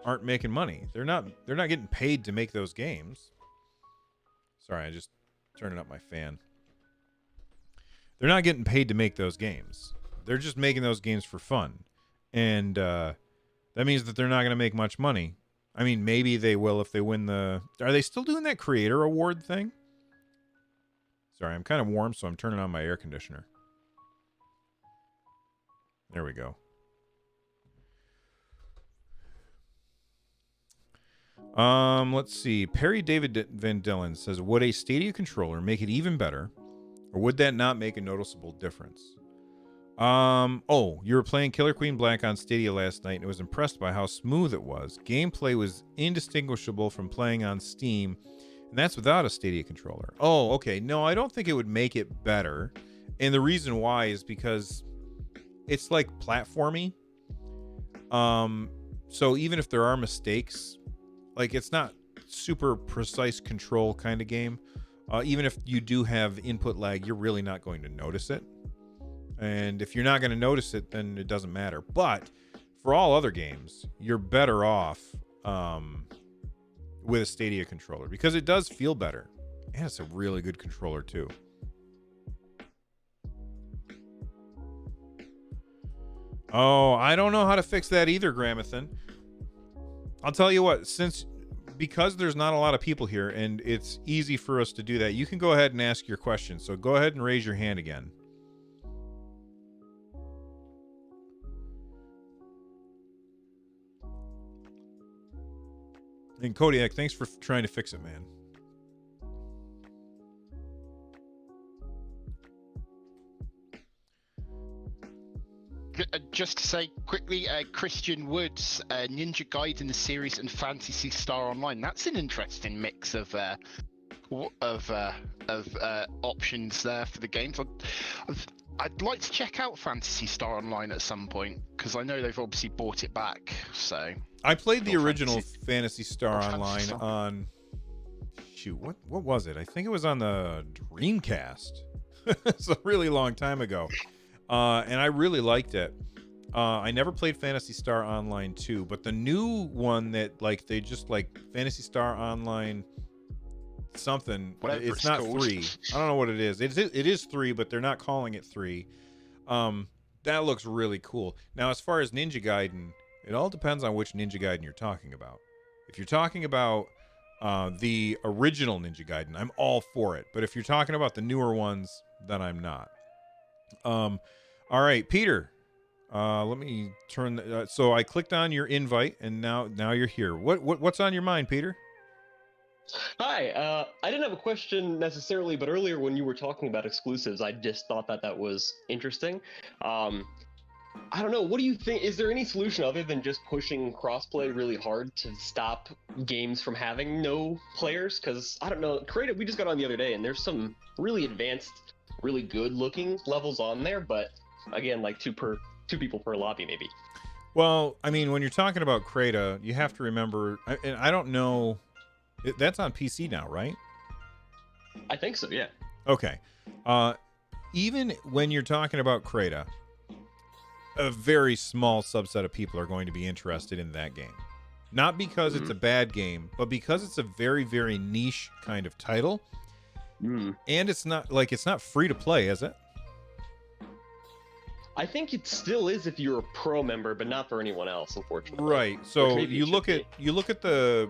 aren't making money. They're not getting paid to make those games. Sorry, I just turning up my fan. They're not getting paid to make those games. They're just making those games for fun. And that means that they're not going to make much money. I mean, maybe they will if they win the... Are they still doing that creator award thing? Sorry, I'm kind of warm, so I'm turning on my air conditioner. There we go. Let's see. Perry David Van Dillen says, would a Stadia controller make it even better, or would that not make a noticeable difference? Oh, you were playing Killer Queen Black on Stadia last night and was impressed by how smooth it was. Gameplay was indistinguishable from playing on Steam, and that's without a Stadia controller. Oh, okay. No, I don't think it would make it better. And the reason why is because it's like platformy. So even if there are mistakes, like, it's not super precise control kind of game. Even if you do have input lag, you're really not going to notice it. And if you're not going to notice it, then it doesn't matter. But for all other games, you're better off with a Stadia controller because it does feel better. And it's a really good controller too. Oh, I don't know how to fix that either, Gramathan. I'll tell you what, because there's not a lot of people here and it's easy for us to do that, you can go ahead and ask your question. So go ahead and raise your hand again. And Kodiak, thanks for trying to fix it, man. just to say quickly, Christian Woods, Ninja Gaiden the series and Phantasy Star Online. That's an interesting mix of options there for the games. I'd like to check out Phantasy Star Online at some point because I know they've obviously bought it back. So I played the Or original Fantasy- Fantasy Star or Fantasy Online Star. on shoot, what was it? I think it was on the Dreamcast. It's a really long time ago. And I really liked it. I never played Fantasy Star Online 2, but the new one that like they just like Fantasy Star Online something. Whatever It's it's not called. 3. I don't know what it is. It is 3, but they're not calling it 3. That looks really cool. Now, as far as Ninja Gaiden, it all depends on which Ninja Gaiden you're talking about. If you're talking about the original Ninja Gaiden, I'm all for it. But if you're talking about the newer ones, then I'm not. All right, Peter. Let me turn. So I clicked on your invite, and now you're here. What's on your mind, Peter? Hi, I didn't have a question necessarily, but earlier when you were talking about exclusives, I just thought that was interesting. I don't know, what do you think? Is there any solution other than just pushing crossplay really hard to stop games from having no players? Because, I don't know, Creative, we just got on the other day, and there's some really advanced, really good-looking levels on there, but again, like two people per lobby, maybe. Well, I mean, when you're talking about Crata, you have to remember, and I don't know, that's on PC now, right? I think so, yeah. Okay. Even when you're talking about Crata, a very small subset of people are going to be interested in that game. Not because it's a bad game, but because it's a very, very niche kind of title. Mm. And it's not free to play, is it? I think it still is if you're a pro member, but not for anyone else, unfortunately. Right. Which So maybe you it look should at you look at the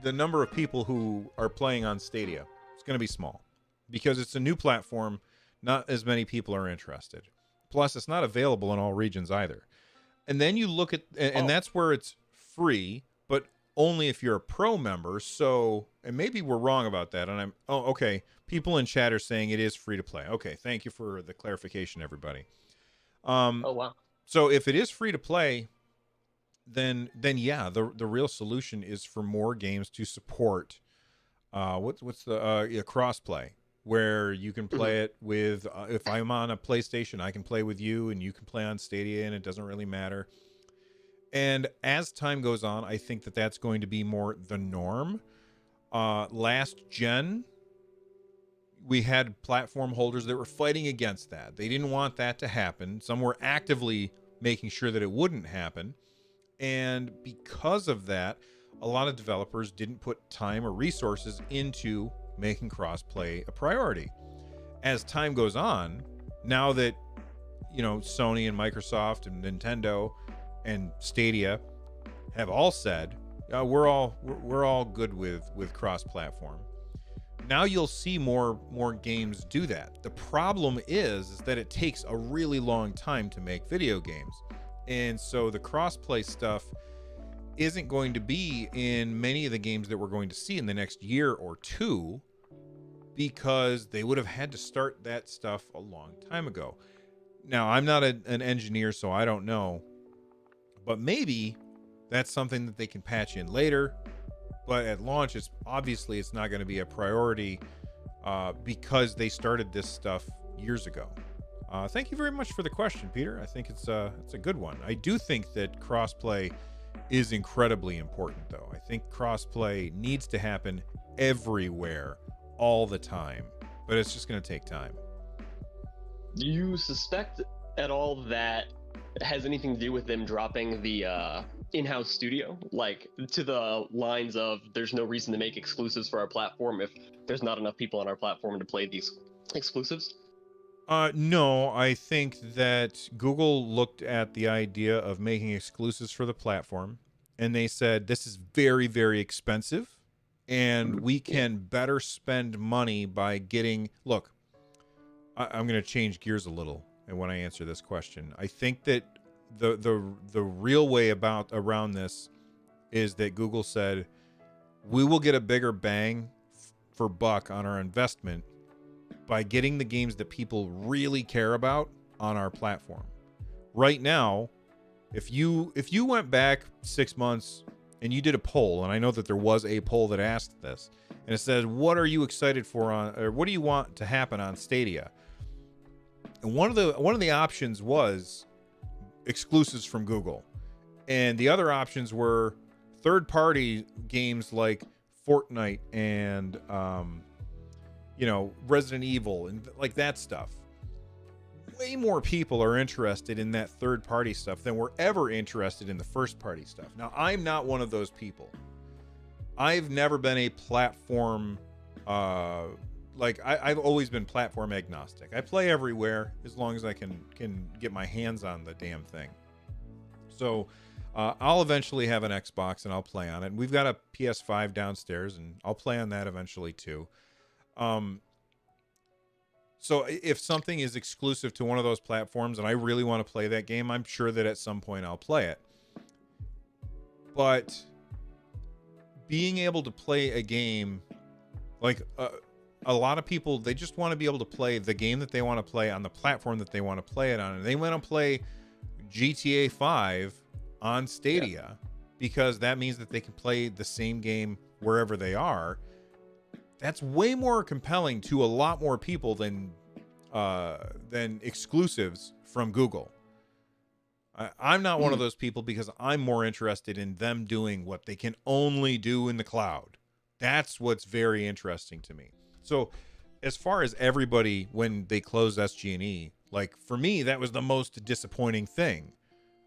number of people who are playing on Stadia. It's going to be small because it's a new platform. Not as many people are interested. Plus, it's not available in all regions either. And then you look at and that's where it's free, but only if you're a pro member. So, and maybe we're wrong about that. And okay. People in chat are saying it is free to play. Okay, thank you for the clarification, everybody. Oh, wow. So if it is free to play, then yeah, the real solution is for more games to support what's the crossplay, where you can play it with if I'm on a PlayStation, I can play with you, and you can play on Stadia, and it doesn't really matter. And as time goes on, I think that that's going to be more the norm. Last gen, we had platform holders that were fighting against that. They didn't want that to happen. Some were actively making sure that it wouldn't happen. And because of that, a lot of developers didn't put time or resources into making crossplay a priority. As time goes on, now that, Sony and Microsoft and Nintendo and Stadia have all said, we're all good with cross-platform. Now you'll see more games do that. The problem is that it takes a really long time to make video games. And so the crossplay stuff isn't going to be in many of the games that we're going to see in the next year or two, because they would have had to start that stuff a long time ago. Now, I'm not an engineer, so I don't know. But maybe that's something that they can patch in later. But at launch, it's not going to be a priority because they started this stuff years ago. Thank you very much for the question, Peter. I think it's a good one. I do think that crossplay is incredibly important, though. I think crossplay needs to happen everywhere, all the time. But it's just going to take time. Do you suspect at all that it has anything to do with them dropping the in-house studio, like to the lines of there's no reason to make exclusives for our platform if there's not enough people on our platform to play these exclusives? No, I think that Google looked at the idea of making exclusives for the platform, and they said this is very, very expensive, and we can better spend money by getting. Look, I'm going to change gears a little, and when I answer this question, I think that the real way around this is that Google said we will get a bigger bang for buck on our investment by getting the games that people really care about on our platform, right now, if you went back 6 months and you did a poll, and I know that there was a poll that asked this, and it said, what are you excited for on, or what do you want to happen on Stadia? And one of the options was exclusives from Google. And the other options were third-party games like Fortnite and Resident Evil and like that stuff. Way more people are interested in that third-party stuff than were ever interested in the first-party stuff. Now, I'm not one of those people. I've never been a platform, I've always been platform agnostic. I play everywhere as long as I can get my hands on the damn thing. So I'll eventually have an Xbox and I'll play on it. And we've got a PS5 downstairs and I'll play on that eventually too. So if something is exclusive to one of those platforms and I really want to play that game, I'm sure that at some point I'll play it. But being able to play a game, like a lot of people, they just want to be able to play the game that they want to play on the platform that they want to play it on. And they want to play GTA 5 on Stadia because that means that they can play the same game wherever they are. That's way more compelling to a lot more people than exclusives from Google. I'm not one of those people because I'm more interested in them doing what they can only do in the cloud. That's what's very interesting to me. So as far as everybody, when they closed SG&E, like for me, that was the most disappointing thing.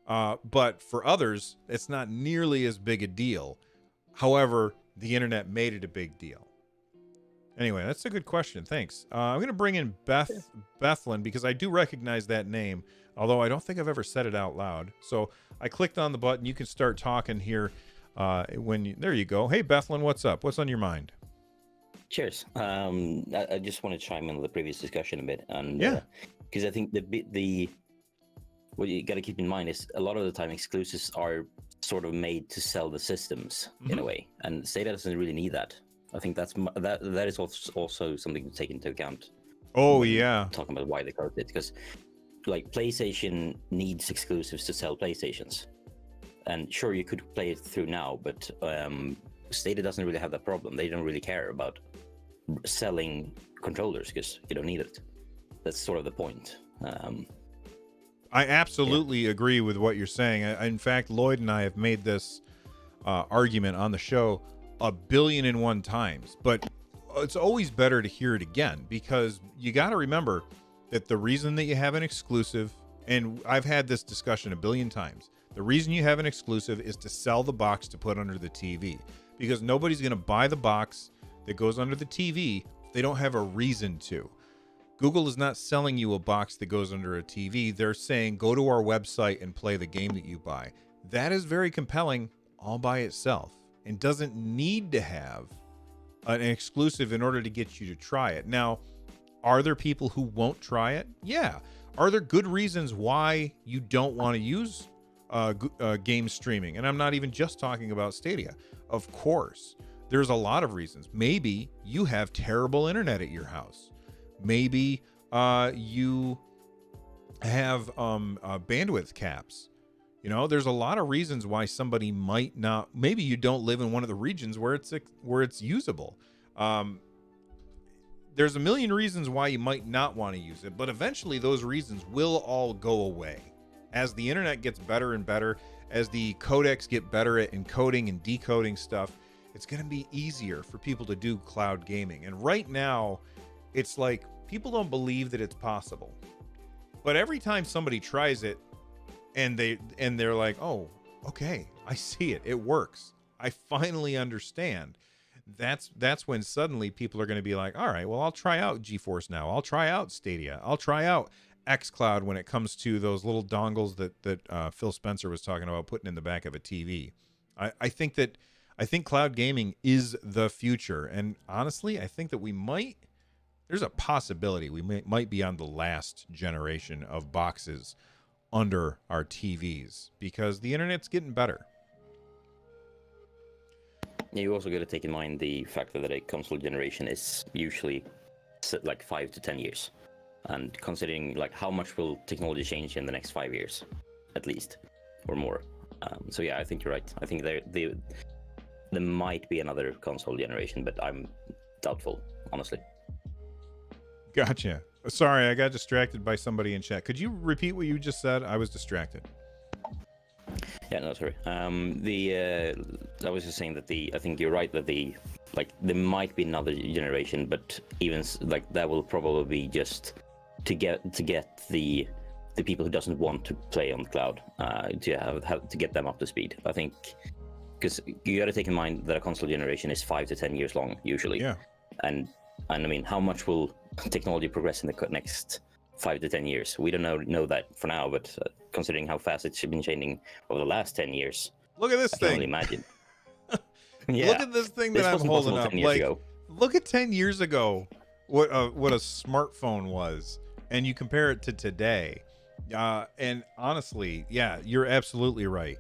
But for others, it's not nearly as big a deal. However, the internet made it a big deal. Anyway, that's a good question. Thanks. I'm going to bring in Bethlin because I do recognize that name, although I don't think I've ever said it out loud. So I clicked on the button. You can start talking here. There you go. Hey, Bethlin, what's up? What's on your mind? Cheers. I just want to chime in on the previous discussion a bit, and because I think what you got to keep in mind is a lot of the time exclusives are sort of made to sell the systems in a way, and Stadia doesn't really need that. I think that is also something to take into account. Oh yeah, talking about why they closed it, because like PlayStation needs exclusives to sell PlayStations, and sure you could play it through now, but Stadia doesn't really have that problem. They don't really care about selling controllers because you don't need it. That's sort of the point. I absolutely agree with what you're saying. In fact, Lloyd and I have made this argument on the show 1,000,000,001 times, but it's always better to hear it again because you got to remember that the reason that you have an exclusive, and I've had this discussion 1,000,000,000 times, the reason you have an exclusive is to sell the box to put under the TV because nobody's going to buy the box that goes under the TV if they don't have a reason to. Google is not selling you a box that goes under a TV. They're saying, go to our website and play the game that you buy. That is very compelling all by itself and doesn't need to have an exclusive in order to get you to try it. Now, are there people who won't try it? Yeah. Are there good reasons why you don't want to use game streaming? And I'm not even just talking about Stadia. Of course, there's a lot of reasons. Maybe you have terrible internet at your house. Maybe you have bandwidth caps. You know, there's a lot of reasons why somebody might not. Maybe you don't live in one of the regions where it's usable. There's a million reasons why you might not want to use it, but eventually those reasons will all go away as the internet gets better and better, as the codecs get better at encoding and decoding stuff. It's going to be easier for people to do cloud gaming. And right now, it's like people don't believe that it's possible. But every time somebody tries it and they're like, "Oh, okay, I see it. It works. I finally understand." That's when suddenly people are going to be like, "All right, well, I'll try out GeForce Now. I'll try out Stadia. I'll try out xCloud when it comes to those little dongles that Phil Spencer was talking about putting in the back of a TV." I think cloud gaming is the future, and honestly, I think that there's a possibility we might be on the last generation of boxes under our TVs because the internet's getting better. Yeah, you also got to take in mind the fact that a console generation is usually like 5 to 10 years. and considering like how much will technology change in the next 5 years, at least, or more. So yeah, I think you're right. I think there might be another console generation, but I'm doubtful, honestly. Gotcha. Sorry, I got distracted by somebody in chat. Could you repeat what you just said? I was distracted. Yeah, no, sorry. I was just saying that I think you're right that there might be another generation, but even like that will probably be just to get the people who doesn't want to play on the cloud to have to get them up to speed. I think because you got to take in mind that a console generation is 5 to 10 years long usually. Yeah. And I mean, how much will technology progress in the next 5 to 10 years? We don't know that for now, but considering how fast it's been changing over the last 10 years, look at this I can thing. only imagine. Yeah. Look at this thing that I'm holding up. 10 years ago. Look at 10 years ago what a smartphone was, and you compare it to today. And honestly, yeah, you're absolutely right.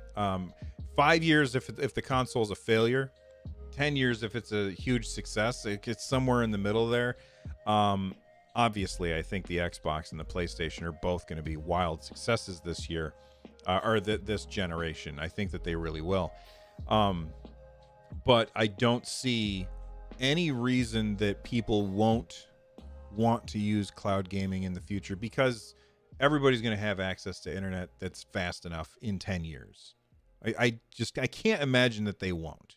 5 years if the console's a failure, 10 years if it's a huge success. It's somewhere in the middle there. Obviously, I think the Xbox and the PlayStation are both going to be wild successes this year, or this generation. I think that they really will. But I don't see any reason that people won't want to use cloud gaming in the future, because everybody's going to have access to internet that's fast enough in 10 years. I can't imagine that they won't.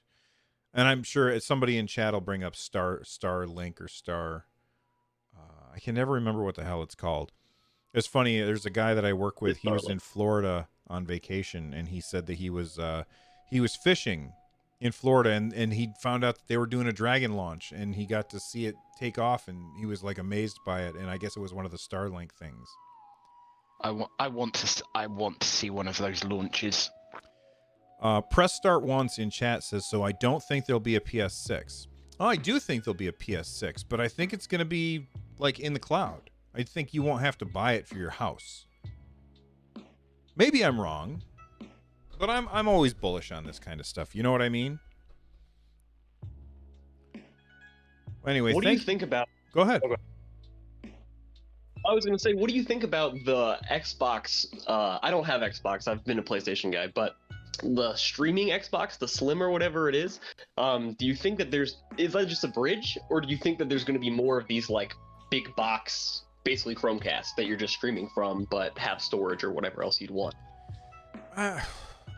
And I'm sure somebody in chat will bring up Starlink or Star. I can never remember what the hell it's called. It's funny. There's a guy that I work with. He was in Florida on vacation, and he said that he was fishing in Florida, and he found out that they were doing a Dragon launch, and he got to see it take off, and he was like amazed by it. And I guess it was one of the Starlink things. I want to see one of those launches. Press start once in chat says, so I don't think there'll be a PS6. Oh, I do think there'll be a PS6, but I think it's going to be like in the cloud. I think you won't have to buy it for your house. Maybe I'm wrong, but I'm always bullish on this kind of stuff. You know what I mean? Anyway, what do you think about? Go ahead. Okay. I was going to say, what do you think about the Xbox? I don't have Xbox. I've been a PlayStation guy, but the streaming Xbox, the Slim or whatever it is, do you think that is that just a bridge, or do you think that there's going to be more of these like big box, basically Chromecast that you're just streaming from, but have storage or whatever else you'd want? I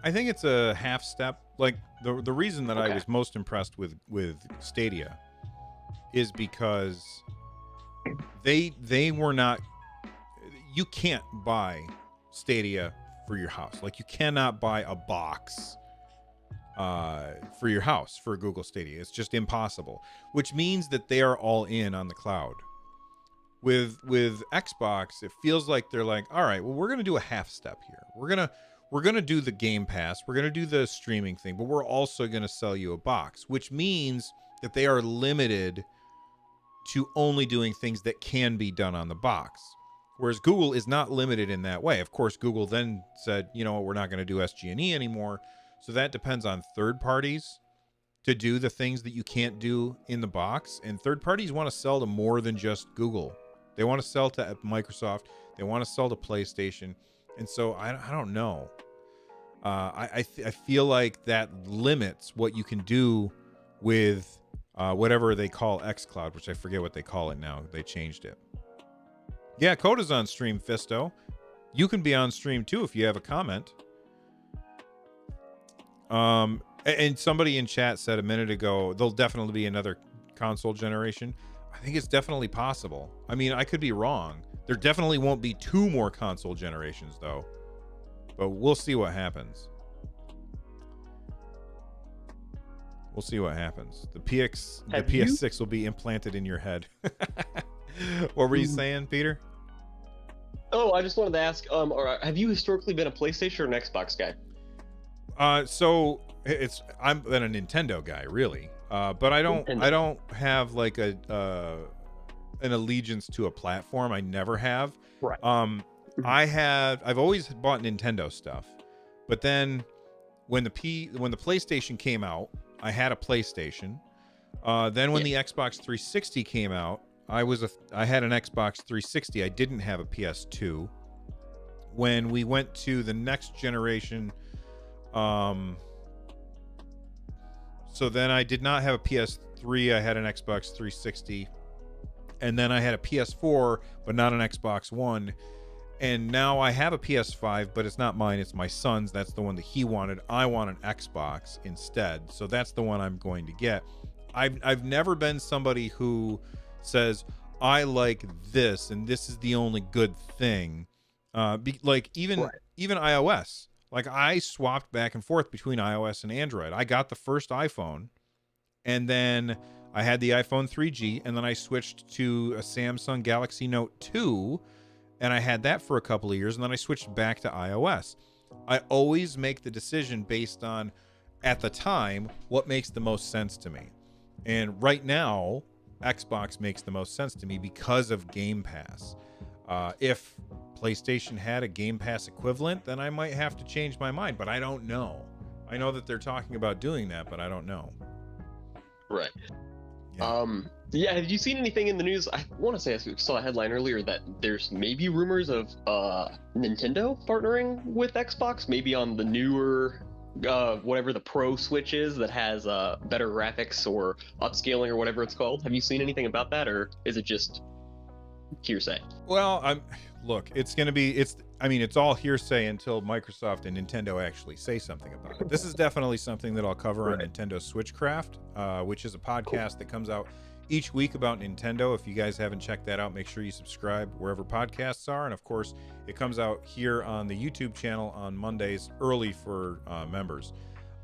think it's a half step. Like the reason that I was most impressed with Stadia is because they were not. You can't buy Stadia for your house. Like you cannot buy a box for your house for Google Stadia. It's just impossible. Which means that they are all in on the cloud. With Xbox, it feels like they're like, all right, well, we're gonna do a half step here. We're gonna do the Game Pass. We're gonna do the streaming thing, but we're also gonna sell you a box, which means that they are limited to only doing things that can be done on the box. Whereas Google is not limited in that way. Of course, Google then said, you know what, we're not going to do SG&E anymore. So that depends on third parties to do the things that you can't do in the box. And third parties want to sell to more than just Google. They want to sell to Microsoft. They want to sell to PlayStation. And so I don't know. I feel like that limits what you can do with whatever they call xCloud, which I forget what they call it now. They changed it. Yeah, Coda's on stream, Fisto. You can be on stream too if you have a comment. And somebody in chat said a minute ago, there'll definitely be another console generation. I think it's definitely possible. I mean, I could be wrong. There definitely won't be 2 more console generations though. But we'll see what happens. We'll see what happens. The PS6 will be implanted in your head. What were you saying, Peter? Oh, I just wanted to ask, have you historically been a PlayStation or an Xbox guy? So I'm been a Nintendo guy, really. But I don't have like an allegiance to a platform. I never have. Right. I've always bought Nintendo stuff. But then when the PlayStation came out, I had a PlayStation. Then when the Xbox 360 came out, I had an Xbox 360. I didn't have a PS2. When we went to the next generation, so then I did not have a PS3. I had an Xbox 360, and then I had a PS4, but not an Xbox One. And now I have a PS5, but it's not mine. It's my son's. That's the one that he wanted. I want an Xbox instead, so that's the one I'm going to get. I've never been somebody who says I like this and this is the only good thing. Like even iOS. Like I swapped back and forth between iOS and Android. I got the first iPhone, and then I had the iPhone 3G, and then I switched to a Samsung Galaxy Note 2, and I had that for a couple of years, and then I switched back to iOS. I always make the decision based on, at the time, what makes the most sense to me. And right now, Xbox makes the most sense to me because of Game Pass. If PlayStation had a Game Pass equivalent, then I might have to change my mind, but I don't know. I know that they're talking about doing that, but I don't know. Right. Yeah. Yeah, have you seen anything in the news? I want to say I saw a headline earlier that there's maybe rumors of Nintendo partnering with Xbox, maybe on the newer whatever the Pro Switch is that has better graphics or upscaling or whatever it's called. Have you seen anything about that, or is it just hearsay? Well, look, it's all hearsay until Microsoft and Nintendo actually say something about it. This is definitely something that I'll cover on Nintendo Switchcraft, which is a podcast that comes out each week about Nintendo. If you guys haven't checked that out, make sure you subscribe wherever podcasts are. And of course, it comes out here on the YouTube channel on Mondays early for members.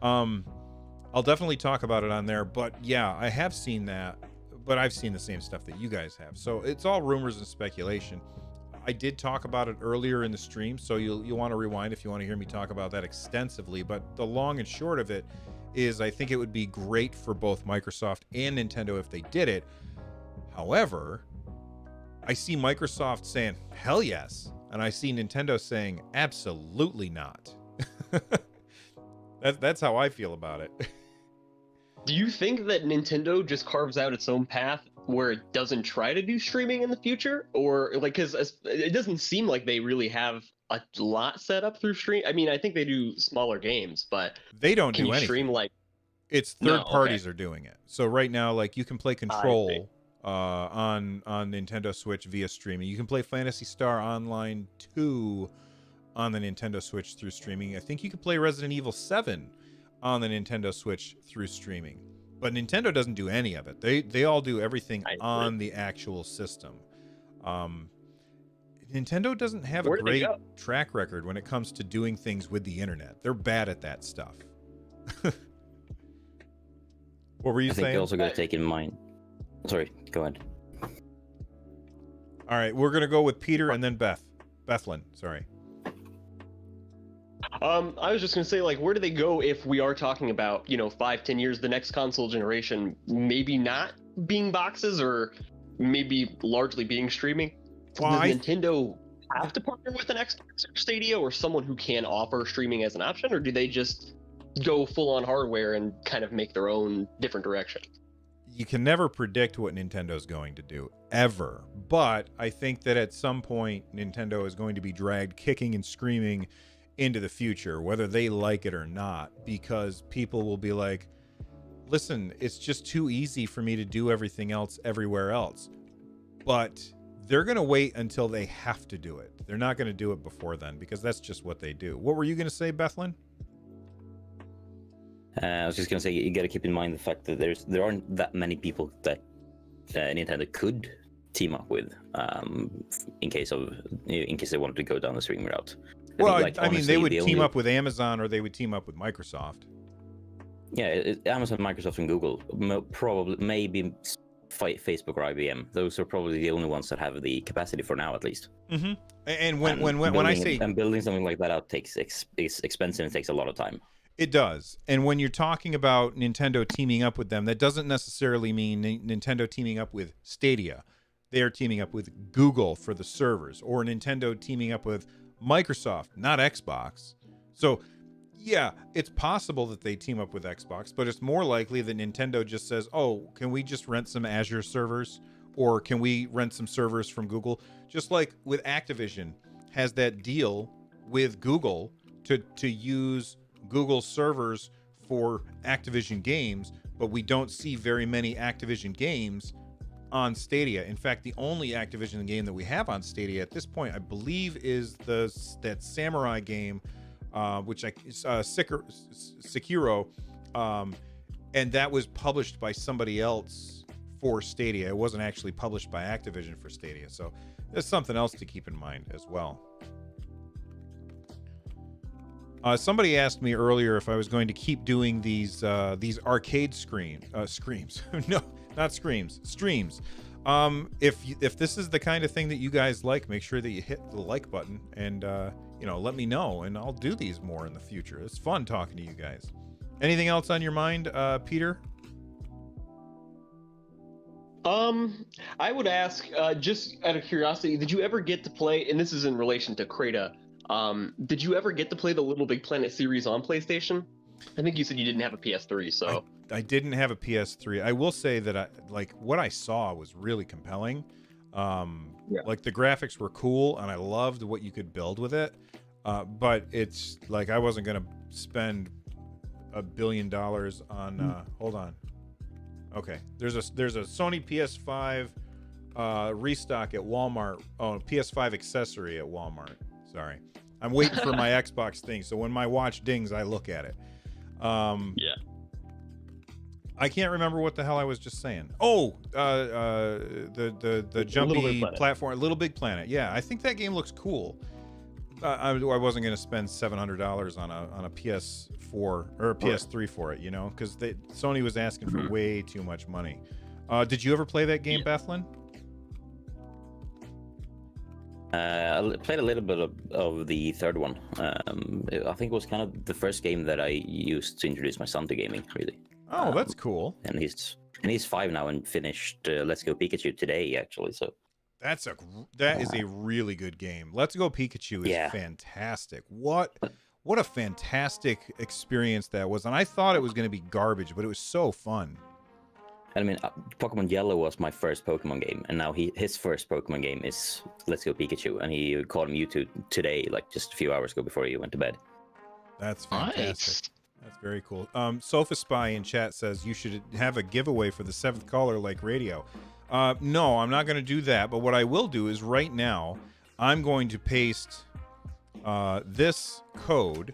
I'll definitely talk about it on there. But yeah, I have seen that, but I've seen the same stuff that you guys have. So it's all rumors and speculation. I did talk about it earlier in the stream, so you'll want to rewind if you want to hear me talk about that extensively. But the long and short of it is I think it would be great for both Microsoft and Nintendo if they did it. However, I see Microsoft saying, hell yes. And I see Nintendo saying, absolutely not. That's how I feel about it. Do you think that Nintendo just carves out its own path where it doesn't try to do streaming in the future? Or like, because it doesn't seem like they really have a lot set up through stream. I mean, I think they do smaller games, but they don't can do you anything. Stream like it's third parties are doing it. So right now, like you can play Control on Nintendo Switch via streaming. You can play Phantasy Star Online 2 on the Nintendo Switch through streaming. I think you can play Resident Evil 7 on the Nintendo Switch through streaming. But Nintendo doesn't do any of it. They all do everything on the actual system. Nintendo doesn't have a great track record when it comes to doing things with the internet. They're bad at that stuff. What were you saying? I think you also got to take in mind. Sorry, go ahead. All right, we're gonna go with Peter and then Bethlyn. Sorry. I was just gonna say, like, where do they go if we are talking about, 5-10 years, the next console generation, maybe not being boxes or maybe largely being streaming? Well, Does Nintendo have to partner with an Xbox or Stadia or someone who can offer streaming as an option, or do they just go full on hardware and kind of make their own different direction? You can never predict what Nintendo's going to do, ever. But I think that at some point, Nintendo is going to be dragged kicking and screaming into the future, whether they like it or not, because people will be like, listen, it's just too easy for me to do everything else everywhere else. But they're going to wait until they have to do it. They're not going to do it before then, because that's just what they do. What were you going to say, Bethlyn? I was just going to say, you got to keep in mind the fact that there aren't that many people that Nintendo could team up with in case they wanted to go down the streaming route. I mean, they would team up with Amazon or they would team up with Microsoft. Yeah, Amazon, Microsoft, and Google. Probably, maybe Facebook or IBM. Those are probably the only ones that have the capacity for now, at least. Mm-hmm. And when I say... And building something like that out is expensive and takes a lot of time. It does. And when you're talking about Nintendo teaming up with them, that doesn't necessarily mean Nintendo teaming up with Stadia. They are teaming up with Google for the servers, or Nintendo teaming up with Microsoft, not Xbox. So, yeah, it's possible that they team up with Xbox, but it's more likely that Nintendo just says, oh, can we just rent some Azure servers? or can we rent some servers from Google? Just like with Activision has that deal with Google to use Google servers for Activision games, but we don't see very many Activision games on Stadia. In fact, the only Activision game that we have on Stadia at this point, I believe, is that samurai game, which Sekiro, and that was published by somebody else for Stadia. It wasn't actually published by Activision for Stadia, so there's something else to keep in mind as well. Somebody asked me earlier if I was going to keep doing these arcade screams. No, not screams, streams. If this is the kind of thing that you guys like, make sure that you hit the like button and let me know, and I'll do these more in the future. It's fun talking to you guys. Anything else on your mind, Peter? I would ask, just out of curiosity, did you ever get to play, and this is in relation to Crata, did you ever get to play the Little Big Planet series on PlayStation? I think you said you didn't have a PS3, so... I didn't have a PS3. I will say that what I saw was really compelling. Like the graphics were cool, and I loved what you could build with it. But it's like I wasn't going to spend $1 billion on... hold on. Okay, there's a Sony PS5 restock at Walmart. Oh, PS5 accessory at Walmart. Sorry, I'm waiting for my Xbox thing. So when my watch dings, I look at it. Yeah. I can't remember what the hell I was just saying. Oh, the jumpy platform, Little Big Planet. Yeah, I think that game looks cool. I wasn't going to spend $700 on a PS4 or a PS3 for it, because Sony was asking for way too much money. Did you ever play that game, Bethlin? I played a little bit of the third one. I think it was kind of the first game that I used to introduce my son to gaming, really. Oh, that's cool. And he's 5 now and finished Let's Go Pikachu today, actually. So that is a really good game. Let's Go Pikachu is fantastic. What a fantastic experience that was. And I thought it was going to be garbage, but it was so fun. I mean, Pokemon Yellow was my first Pokemon game, and now his first Pokemon game is Let's Go Pikachu, and he called Mewtwo today, like just a few hours ago before he went to bed. That's fantastic. Nice. That's very cool. Sofa Spy in chat says you should have a giveaway for the 7th caller like radio. No, I'm not going to do that, but what I will do is right now, I'm going to paste this code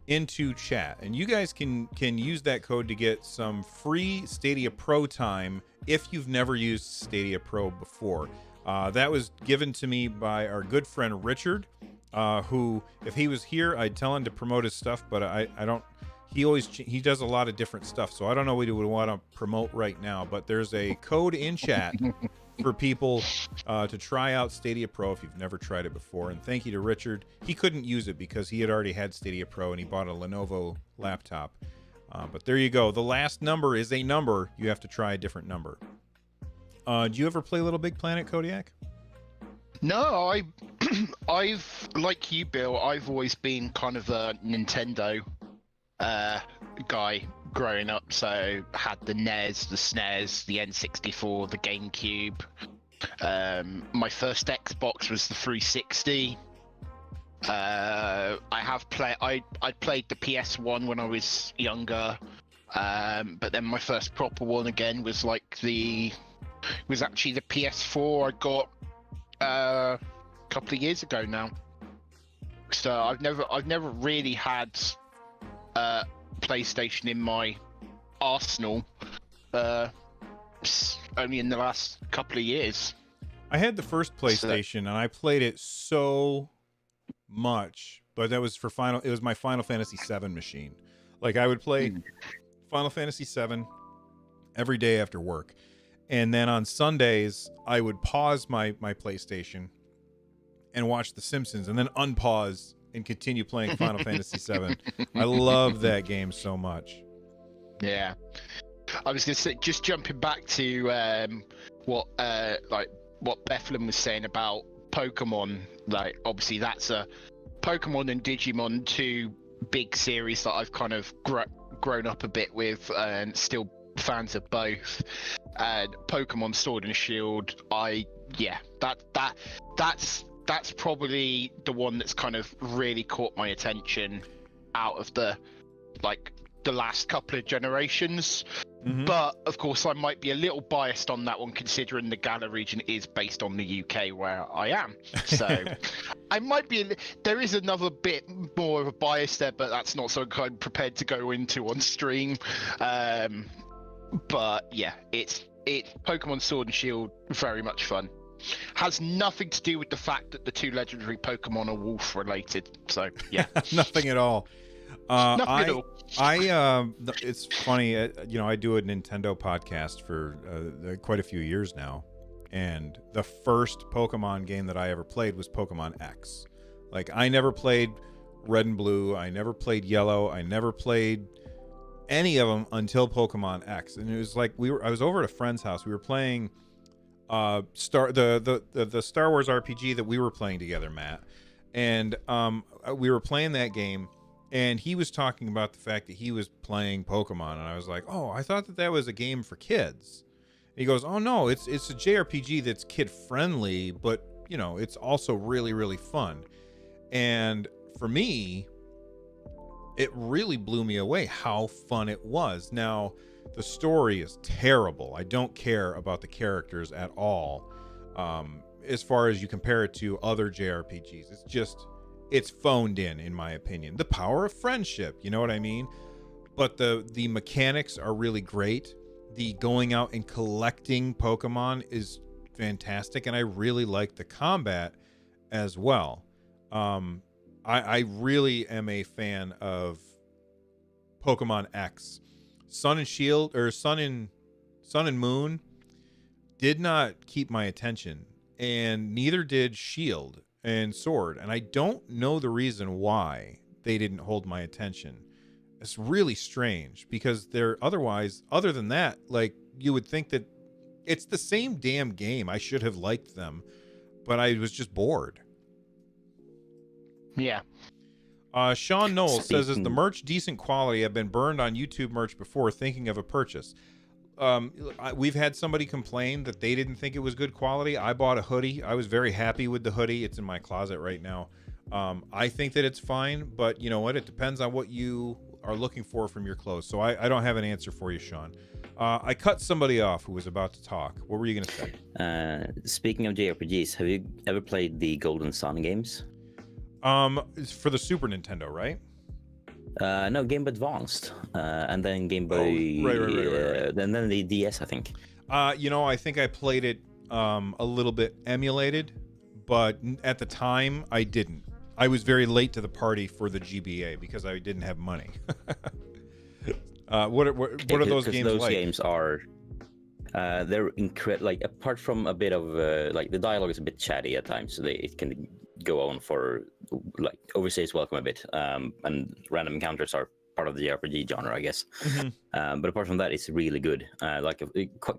into chat, and you guys can use that code to get some free Stadia Pro time if you've never used Stadia Pro before. That was given to me by our good friend Richard, who, if he was here, I'd tell him to promote his stuff, but I don't. He does a lot of different stuff, so I don't know what he would want to promote right now. But there's a code in chat for people to try out Stadia Pro if you've never tried it before. And thank you to Richard. He couldn't use it because he had already had Stadia Pro and he bought a Lenovo laptop. But there you go. The last number is a number. You have to try a different number. Do you ever play Little Big Planet, Kodiak? No, I've like you, Bill. I've always been kind of a Nintendo guy growing up. So had the NES, the SNES, the N64, the GameCube. My first Xbox was the 360. I played the PS1 when I was younger, but then my first proper one again was actually the PS4 I got a couple of years ago now. So I've never really had PlayStation in my arsenal, only in the last couple of years. I had the first PlayStation and I played it so much, but that was for it was my Final Fantasy VII machine. Like I would play Final Fantasy VII every day after work, and then on Sundays I would pause my PlayStation and watch The Simpsons, and then unpause and continue playing Final Fantasy VII. I love that game so much. Yeah, I was gonna say, just jumping back to what Bethlin was saying about Pokemon. Like, obviously, that's a Pokemon and Digimon, two big series that I've kind of grown up a bit with, and still fans of both. And Pokemon Sword and Shield, that's probably the one that's kind of really caught my attention out of the last couple of generations. Mhm. But of course, I might be a little biased on that one, considering the Galar region is based on the UK where I am. So I might be. There is another bit more of a bias there, but that's not something I'm prepared to go into on stream. But yeah, it's Pokemon Sword and Shield, very much fun. Has nothing to do with the fact that the two legendary Pokemon are wolf related. So yeah, Nothing at all. nothing at all. It's funny, I do a Nintendo podcast for quite a few years now, and the first Pokemon game that I ever played was Pokemon X. Like, I never played Red and Blue, I never played Yellow, I never played any of them until Pokemon X. And it was like I was over at a friend's house. We were playing the Star Wars RPG that we were playing together, Matt, and we were playing that game. And he was talking about the fact that he was playing Pokemon, and I was like, "Oh, I thought that was a game for kids." And he goes, "Oh no, it's a JRPG that's kid friendly, but it's also really, really fun." And for me, it really blew me away how fun it was. Now, the story is terrible. I don't care about the characters at all. As far as you compare it to other JRPGs, it's phoned in my opinion. The power of friendship, you know what I mean? But the mechanics are really great. The going out and collecting Pokemon is fantastic, and I really like the combat as well. I really am a fan of Pokemon X. Sun and Shield, or Sun and Moon, did not keep my attention, and neither did Shield and Sword, and I don't know the reason why they didn't hold my attention. It's really strange, because other than that, like, you would think that it's the same damn game. I should have liked them, but I was just bored. Yeah. Sean Knowles says, "Is the merch decent quality? I've been burned on YouTube merch before thinking of a purchase." We've had somebody complain that they didn't think it was good quality. I bought a hoodie. I was very happy with the hoodie. It's in my closet right now. I think that it's fine, but you know what? It depends on what you are looking for from your clothes. So I don't have an answer for you, Sean. I cut somebody off who was about to talk. What were you going to say? Speaking of JRPGs, have you ever played the Golden Sun games? It's for the Super Nintendo, right? No, Game Boy Advanced, and then Game Boy, right. Then the DS, I think. I think I played it a little bit emulated, but at the time I didn't. I was very late to the party for the GBA because I didn't have money. What are those games like? Those games are they're incredible. Like, apart from a bit of like, the dialogue is a bit chatty at times, so it can go on for, like, overstays welcome a bit, and random encounters are part of the RPG genre, I guess. Mm-hmm. But apart from that, it's really good. Like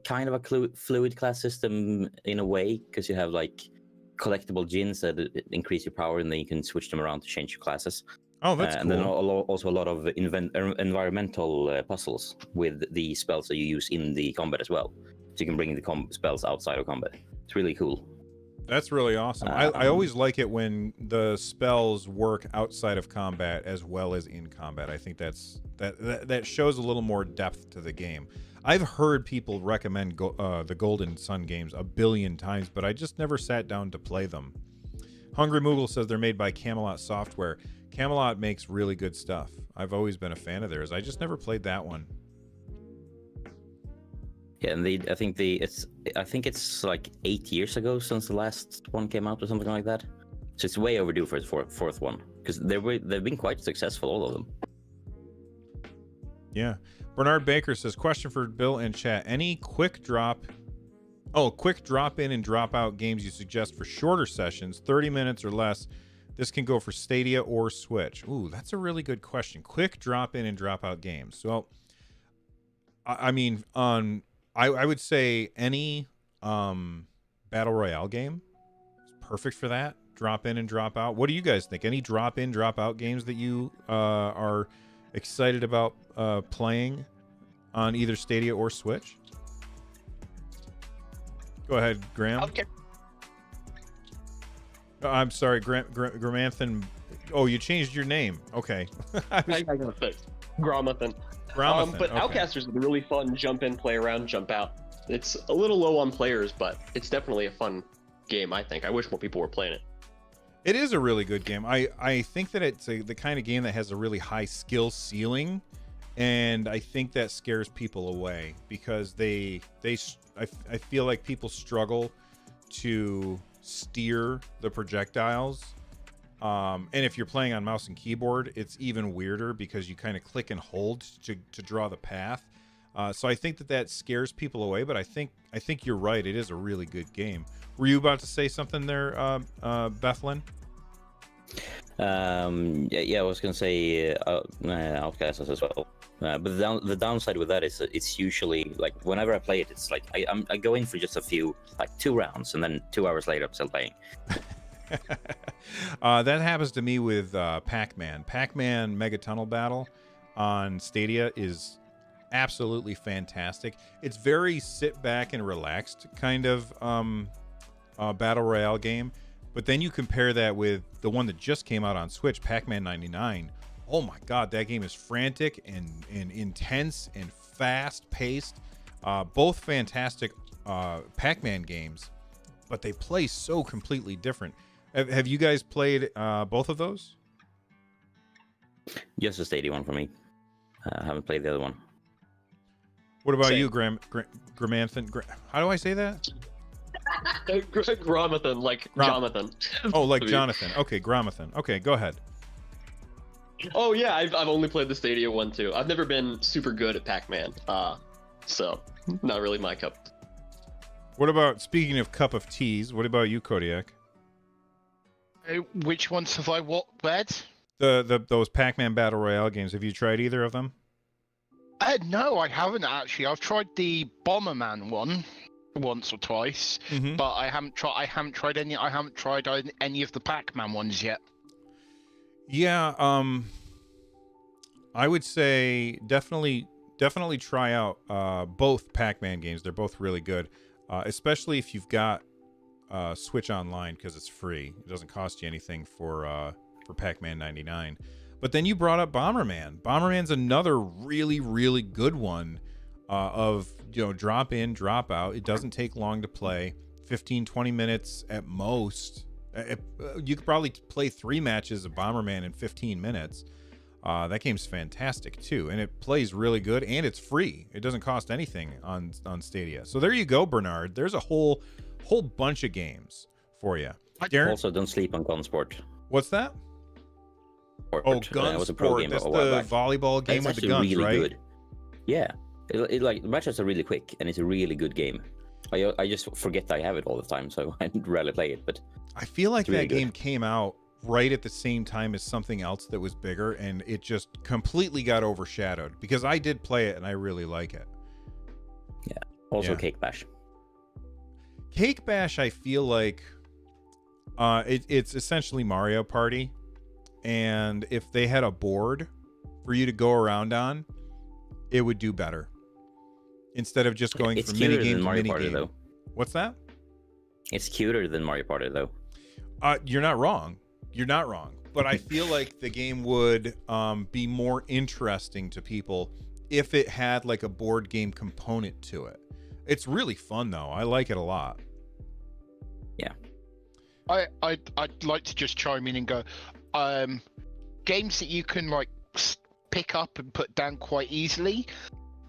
kind of a fluid class system in a way, because you have like collectible gins that increase your power, and then you can switch them around to change your classes. Oh, that's cool. And then also a lot of environmental puzzles with the spells that you use in the combat as well. So you can bring the spells outside of combat. It's really cool. That's really awesome. I always like it when the spells work outside of combat as well as in combat. I think that shows a little more depth to the game. I've heard people recommend the Golden Sun games a billion times, but I just never sat down to play them. Hungry Moogle says they're made by Camelot Software. Camelot makes really good stuff. I've always been a fan of theirs. I just never played that one. Yeah, and I think it's like 8 years ago since the last one came out or something like that. So it's way overdue for its fourth one, because they've been quite successful, all of them. Yeah. Bernard Baker says, question for Bill and chat. Any quick drop in and drop out games you suggest for shorter sessions, 30 minutes or less? This can go for Stadia or Switch. Ooh, that's a really good question. Quick drop in and drop out games. So, I mean, I would say any Battle Royale game is perfect for that. Drop in and drop out. What do you guys think? Any drop in, drop out games that you are excited about playing? on either Stadia or Switch? Go ahead, Graham. Okay. I'm sorry, Gramanthan. Oh, you changed your name. Okay. I got it fixed. Gromathan. But okay. Outcasters is a really fun jump in, play around, jump out. It's a little low on players, but it's definitely a fun game, I think. I wish more people were playing it. It is a really good game. I think that it's the kind of game that has a really high skill ceiling, and I think that scares people away because I feel like people struggle to steer the projectiles. And if you're playing on mouse and keyboard, it's even weirder because you kind of click and hold to draw the path. So I think that scares people away, but I think you're right. It is a really good game. Were you about to say something there, Bethlin? Yeah, I was gonna say Outcasts as well. But the downside with that is it's usually like whenever I play it, it's like I go in for just a few, like 2 rounds, and then 2 hours later I'm still playing. That happens to me with Pac-Man. Pac-Man Mega Tunnel Battle on Stadia is absolutely fantastic. It's very sit back and relaxed kind of battle royale game. But then you compare that with the one that just came out on Switch, Pac-Man 99. Oh my God, that game is frantic and intense and fast-paced. Both fantastic Pac-Man games, but they play so completely different. Have you guys played both of those? Just the Stadia one for me. I haven't played the other one. What about Same. you, Gramanthan? How do I say that? Gromathan, like Jonathan. Oh, like Jonathan. Okay, Gromathan. Okay, go ahead. Oh yeah, I've only played the Stadia one too. I've never been super good at Pac-Man, so not really my cup. What about, speaking of cup of teas, what about you, Kodiak? Which ones have I read? Those Pac-Man Battle Royale games. Have you tried either of them? No, I haven't actually. I've tried the Bomberman one once or twice, Mm-hmm. but I haven't tried any of the Pac-Man ones yet. Yeah, I would say definitely try out both Pac-Man games. They're both really good, especially if you've got Switch Online because it's free. It doesn't cost you anything for Pac-Man 99. But then you brought up Bomberman. Bomberman's another really, really good one of, drop in, drop out. It doesn't take long to play, 15, 20 minutes at most. You could probably play 3 matches of Bomberman in 15 minutes. That game's fantastic too, and it plays really good, and it's free. It doesn't cost anything on Stadia. So there you go, Bernard. There's a whole bunch of games for you. Darren? Also, don't sleep on Gunsport. What's that? Oh, Gunsport. That's the volleyball game with the guns, really right? Good. Yeah, it like the matches are really quick, and it's a really good game. I just forget I have it all the time, so I rarely play it. But I feel like really that game came out right at the same time as something else that was bigger, and it just completely got overshadowed because I did play it and I really like it. Yeah. Also, Yeah. Cake Bash. Cake Bash, I feel like it's essentially Mario Party, and if they had a board for you to go around on, it would do better instead of just going It's from cuter mini game than to Mario mini Party, game. though. What's that? It's cuter than Mario Party, though. You're not wrong. You're not wrong. But I feel like the game would be more interesting to people if it had like a board game component to it. It's really fun though. I like it a lot. Yeah. I'd like to just chime in and go, games that you can like pick up and put down quite easily.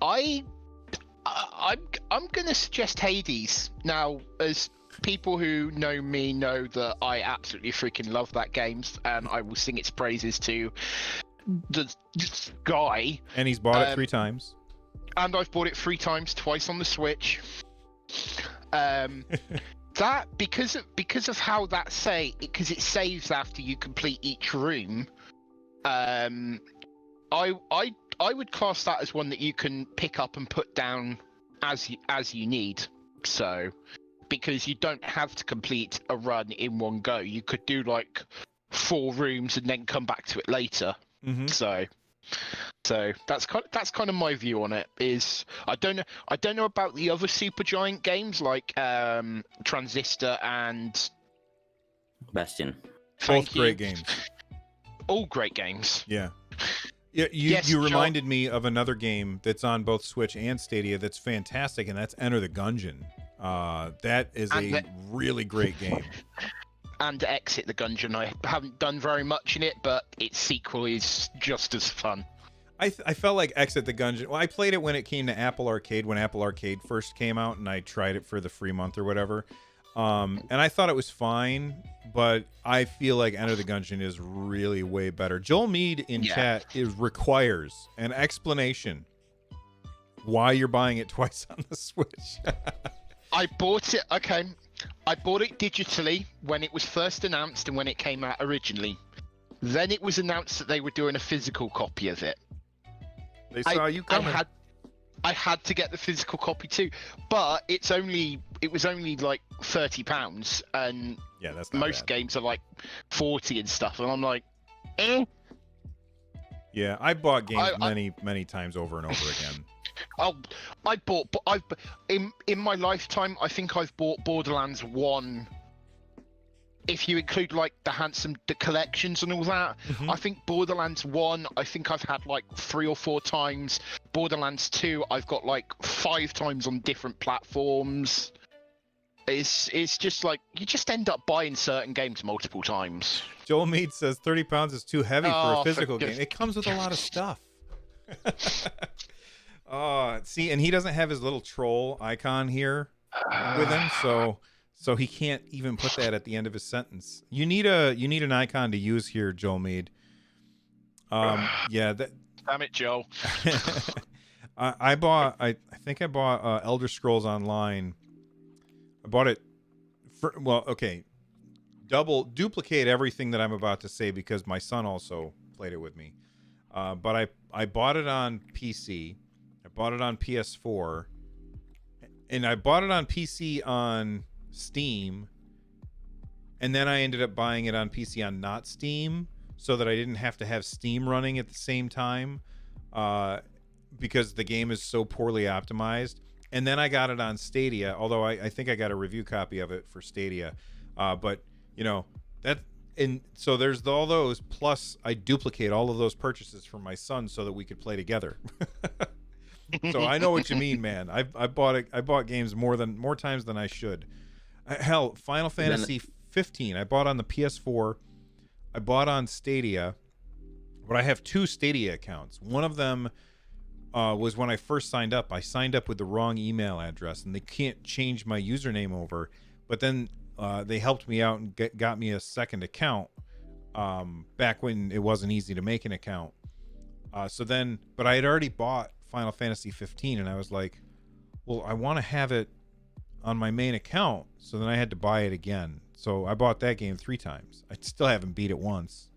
I'm gonna suggest Hades. Now, as people who know me know that I absolutely freaking love that game, and I will sing its praises to the guy. And he's bought it 3 times. And I've bought it 3 times, twice on the Switch. That because of how that because it saves after you complete each room. I would class that as one that you can pick up and put down as you need. So, because you don't have to complete a run in one go, you could do like 4 rooms and then come back to it later. Mm-hmm. So So that's kind of my view on it. Is I don't know about the other Supergiant games like Transistor and Bastion. Both great games. All great games. Yeah. Yeah, you reminded me of another game that's on both Switch and Stadia that's fantastic, and that's Enter the Gungeon. That is a really great game. And Exit the Gungeon. I haven't done very much in it, but its sequel is just as fun. I felt like Exit the Gungeon. Well, I played it when it came to Apple Arcade, when Apple Arcade first came out, and I tried it for the free month or whatever. And I thought it was fine, but I feel like Enter the Gungeon is really way better. Joel Mead in chat requires an explanation why you're buying it twice on the Switch. I bought it. Okay, I bought it digitally when it was first announced and when it came out originally. Then it was announced that they were doing a physical copy of it. They saw you coming. I had to get the physical copy too, but it was only like £30, and yeah, that's not most bad. games are like 40 and stuff, and I'm like, eh. Yeah, I bought games many times over and over again. In my lifetime, I think I've bought Borderlands 1. If you include like the collections and all that, I think Borderlands 1, I think I've had like 3 or 4 times. Borderlands 2, I've got like 5 times on different platforms. It's just like you just end up buying certain games multiple times. Joel Mead says 30 pounds is too heavy for a physical game. It comes with a lot of stuff. See, and he doesn't have his little troll icon here with him, so he can't even put that at the end of his sentence. You need an icon to use here, Joel Mead. Yeah, that. Damn it, Joel. I think I bought Elder Scrolls Online. I bought it for, well, okay. Duplicate everything that I'm about to say because my son also played it with me. But I bought it on PC. I bought it on PS4. And I bought it on PC on Steam. And then I ended up buying it on PC on not Steam so that I didn't have to have Steam running at the same time because the game is so poorly optimized. And then I got it on Stadia, although I think I got a review copy of it for Stadia. But, you know, and so there's all those, plus I duplicate all of those purchases for my son so that we could play together. So I know what you mean, man. I bought games more times than I should. Hell, Final Fantasy 15, I bought on the PS4. I bought on Stadia, but I have 2 Stadia accounts. One of them was when I first signed up. I signed up with the wrong email address, and they can't change my username over. But then they helped me out and got me a second account back when it wasn't easy to make an account. But I had already bought Final Fantasy 15, and I was like, well, I want to have it on my main account. So then I had to buy it again. So I bought that game 3 times. I still haven't beat it once.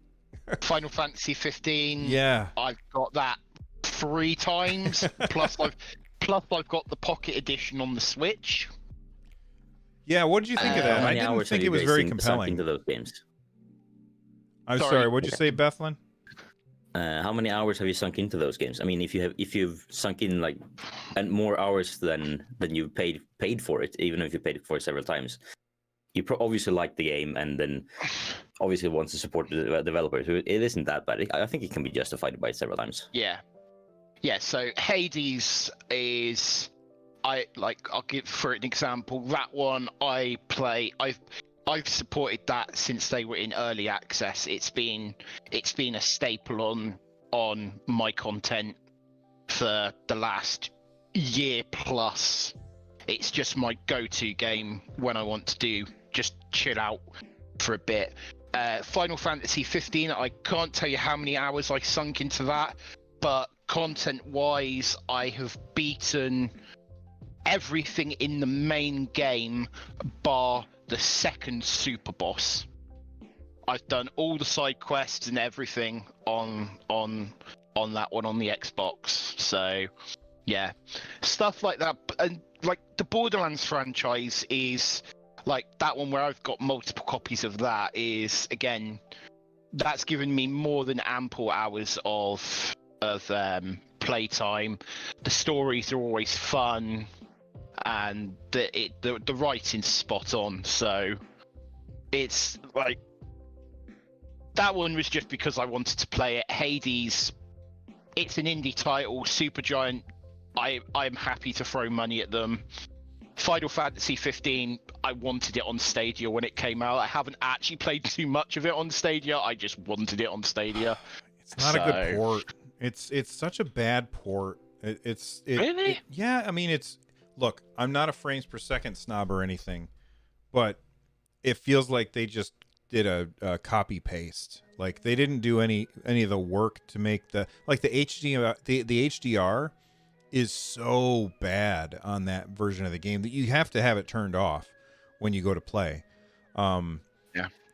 Final Fantasy 15. Yeah, I've got that 3 times. plus I've got the Pocket Edition on the Switch. Yeah, what did you think of that? I didn't think it was very compelling. Into those games? I'm sorry. What'd you say, Bethlin? How many hours have you sunk into those games? I mean, if you've sunk in like and more hours than you've paid for it, even if you paid for it several times, you obviously like the game, and then obviously want to support the developers. It isn't that bad. I think it can be justified by several times. Yeah. So Hades is, I'll give for an example. That one I've supported that since they were in early access. It's been a staple on my content for the last year plus. It's just my go-to game when I want to just chill out for a bit. Final Fantasy 15, I can't tell you how many hours I sunk into that, but content-wise, I have beaten everything in the main game bar the second super boss. I've done all the side quests and everything on that one on the Xbox. So yeah, stuff like that. And like the Borderlands franchise is like that one where I've got multiple copies of that is, again, that's given me more than ample hours of of playtime. The stories are always fun, and the writing's spot on. So it's like that one was just because I wanted to play it. Hades, it's an indie title. Supergiant, I'm happy to throw money at them. Final Fantasy 15, I wanted it on Stadia when it came out. I haven't actually played too much of it on Stadia. I just wanted it on Stadia. It's not a good port. It's such a bad port. Really? Yeah, I mean, look, I'm not a frames per second snob or anything, but it feels like they just did a copy paste. Like they didn't do any of the work to make the HDR is so bad on that version of the game that you have to have it turned off when you go to play. Yeah.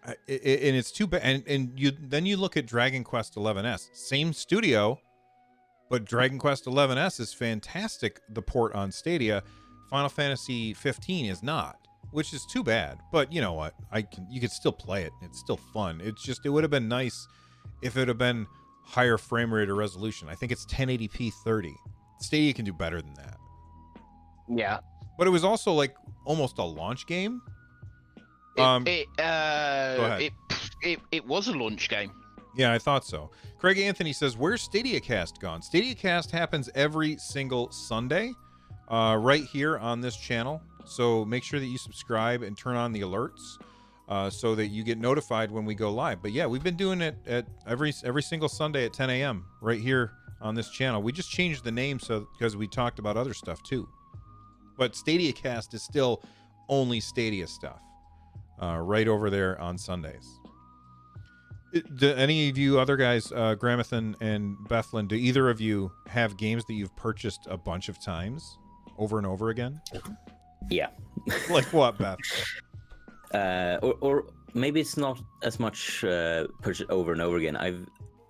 And it's too bad. And you look at Dragon Quest XI's, same studio, but Dragon Quest XI's is fantastic. The port on Stadia, Final Fantasy 15 is not, which is too bad. But you know what? You could still play it. It's still fun. It's just, it would have been nice if it had been higher frame rate or resolution. I think it's 1080p 30. Stadia can do better than that. Yeah. But it was also like almost a launch game. It was a launch game. Yeah, I thought so. Craig Anthony says, where's StadiaCast gone? StadiaCast happens every single Sunday right here on this channel. So make sure that you subscribe and turn on the alerts so that you get notified when we go live. But yeah, we've been doing it at every single Sunday at 10 a.m. right here on this channel. We just changed the name because we talked about other stuff too. But StadiaCast is still only Stadia stuff right over there on Sundays. Do any of you other guys, Gramathan and Bethlin, do either of you have games that you've purchased a bunch of times over and over again? Yeah. Like what, Beth? Or maybe it's not as much purchased over and over again.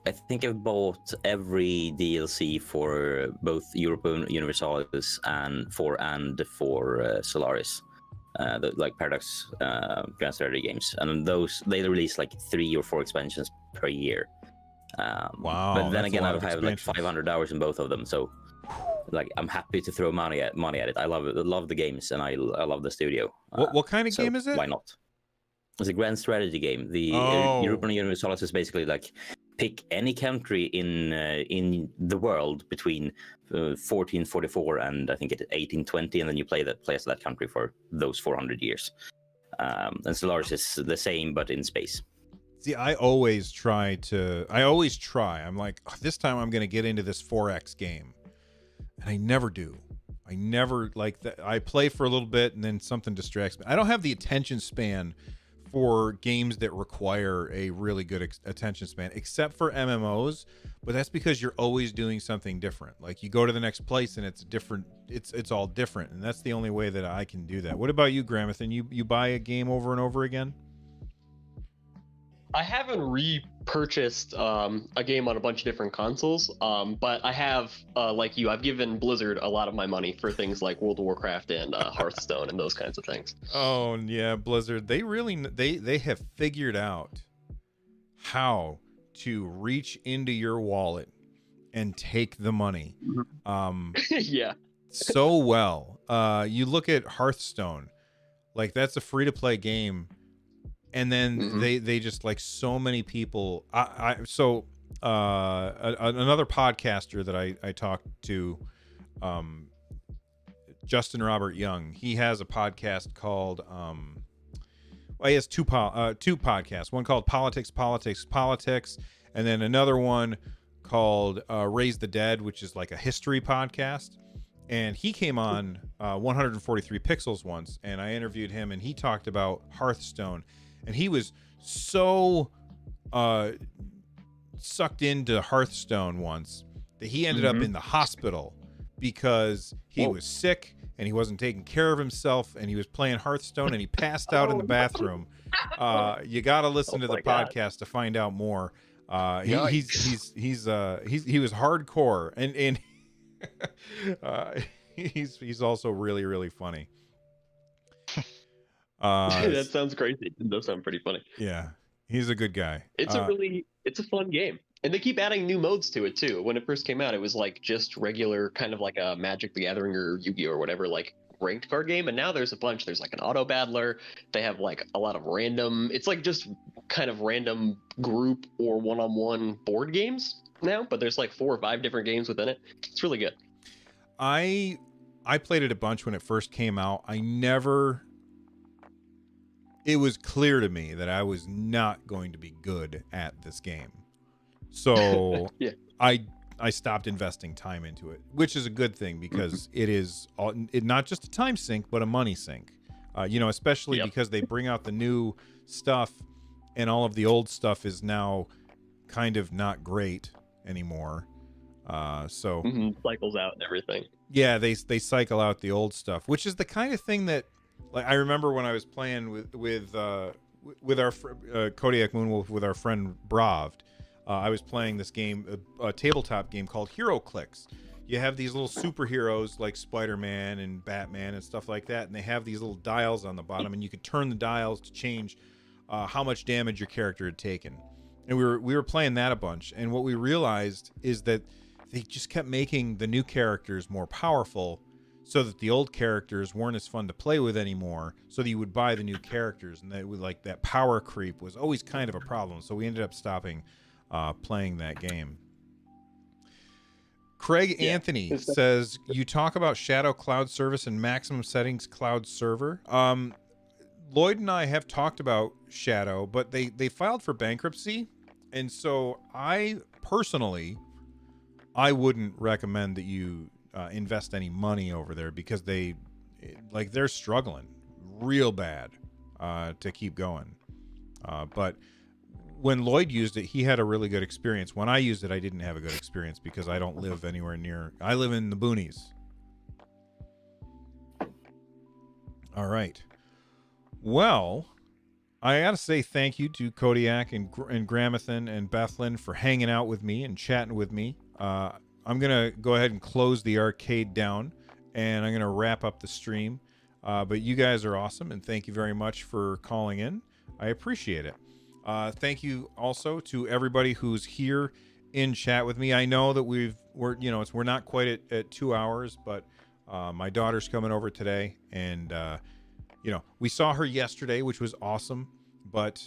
I think I've bought every DLC for both Europa Universalis and for Solaris, like Paradox Grand Strategy games, and those they release like 3 or 4 expansions per year. Wow! But then again, I have like 500 hours in both of them, so like I'm happy to throw money at it. I love the games, and I love the studio. What kind of game is it? Why not? It's a grand strategy game. The Europa Universalis is basically like pick any country in the world between 1444 and I think it's 1820, and then you play as that country for those 400 years. And Solaris is the same, but in space. See, I always try. I'm like, oh, this time I'm going to get into this 4X game, and I never do. I never like that. I play for a little bit, and then something distracts me. I don't have the attention span for games that require a really good attention span, except for MMOs, but that's because you're always doing something different. Like you go to the next place and it's different. It's all different, and that's the only way that I can do that. What about you, Gramathan? You buy a game over and over again? I haven't repurchased a game on a bunch of different consoles, but I have, like you, I've given Blizzard a lot of my money for things like World of Warcraft and Hearthstone and those kinds of things. Oh yeah, Blizzard. They really they have figured out how to reach into your wallet and take the money. Yeah. So well. You look at Hearthstone, like that's a free to play game. And then they just like so many people. Another podcaster that I talked to, Justin Robert Young. He has a podcast called he has two podcasts. One called Politics, and then another one called Raise the Dead, which is like a history podcast. And he came on 143 Pixels once, and I interviewed him, and he talked about Hearthstone. And he was so sucked into Hearthstone once that he ended up in the hospital because he was sick and he wasn't taking care of himself, and he was playing Hearthstone and he passed out in the bathroom. You got to listen to the podcast to find out more. He was hardcore, and he's also really, really funny. That sounds crazy. It does sound pretty funny. Yeah, he's a good guy. It's a fun game. And they keep adding new modes to it too. When it first came out, it was like just regular, kind of like a Magic the Gathering or Yu-Gi-Oh or whatever, like ranked card game. And now there's a bunch. There's like an auto battler. They have like a lot of random. It's like just kind of random group or one-on-one board games now. But there's like 4 or 5 different games within it. It's really good. I played it a bunch when it first came out. It was clear to me that I was not going to be good at this game. So yeah. I stopped investing time into it, which is a good thing because it is not just a time sink, but a money sink. Especially because they bring out the new stuff and all of the old stuff is now kind of not great anymore. Cycles out and everything. Yeah, they cycle out the old stuff, which is the kind of thing that, like, I remember when I was playing with our Kodiak Moonwolf with our friend Bravd. I was playing this game, a tabletop game called HeroClix. You have these little superheroes like Spider-Man and Batman and stuff like that, and they have these little dials on the bottom, and you could turn the dials to change how much damage your character had taken. And we were playing that a bunch, and what we realized is that they just kept making the new characters more powerful so that the old characters weren't as fun to play with anymore, so that you would buy the new characters, and that power creep was always kind of a problem. So we ended up stopping playing that game. Craig Anthony says, you talk about Shadow Cloud Service and maximum settings cloud server. Lloyd and I have talked about Shadow, but they filed for bankruptcy. And so I wouldn't recommend that you invest any money over there because they're struggling real bad to keep going. But when Lloyd used it, he had a really good experience. When I used it, I didn't have a good experience because I don't live anywhere near. I live in the boonies. All right. Well, I got to say thank you to Kodiak and Gramathan and Bethlin for hanging out with me and chatting with me. I'm going to go ahead and close the arcade down, and I'm going to wrap up the stream. But you guys are awesome, and thank you very much for calling in. I appreciate it. Thank you also to everybody who's here in chat with me. I know that we're not quite at 2 hours, but my daughter's coming over today, and we saw her yesterday, which was awesome. But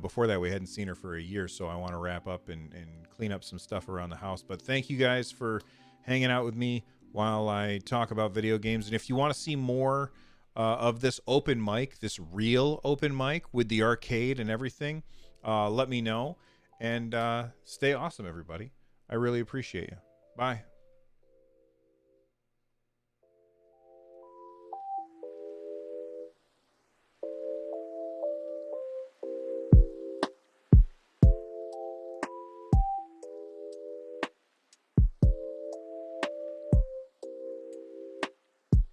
before that, we hadn't seen her for a year, so I want to wrap up and clean up some stuff around the house. But thank you guys for hanging out with me while I talk about video games. And if you want to see more of this open mic, this real open mic with the arcade and everything, let me know. And stay awesome, everybody. I really appreciate you. Bye.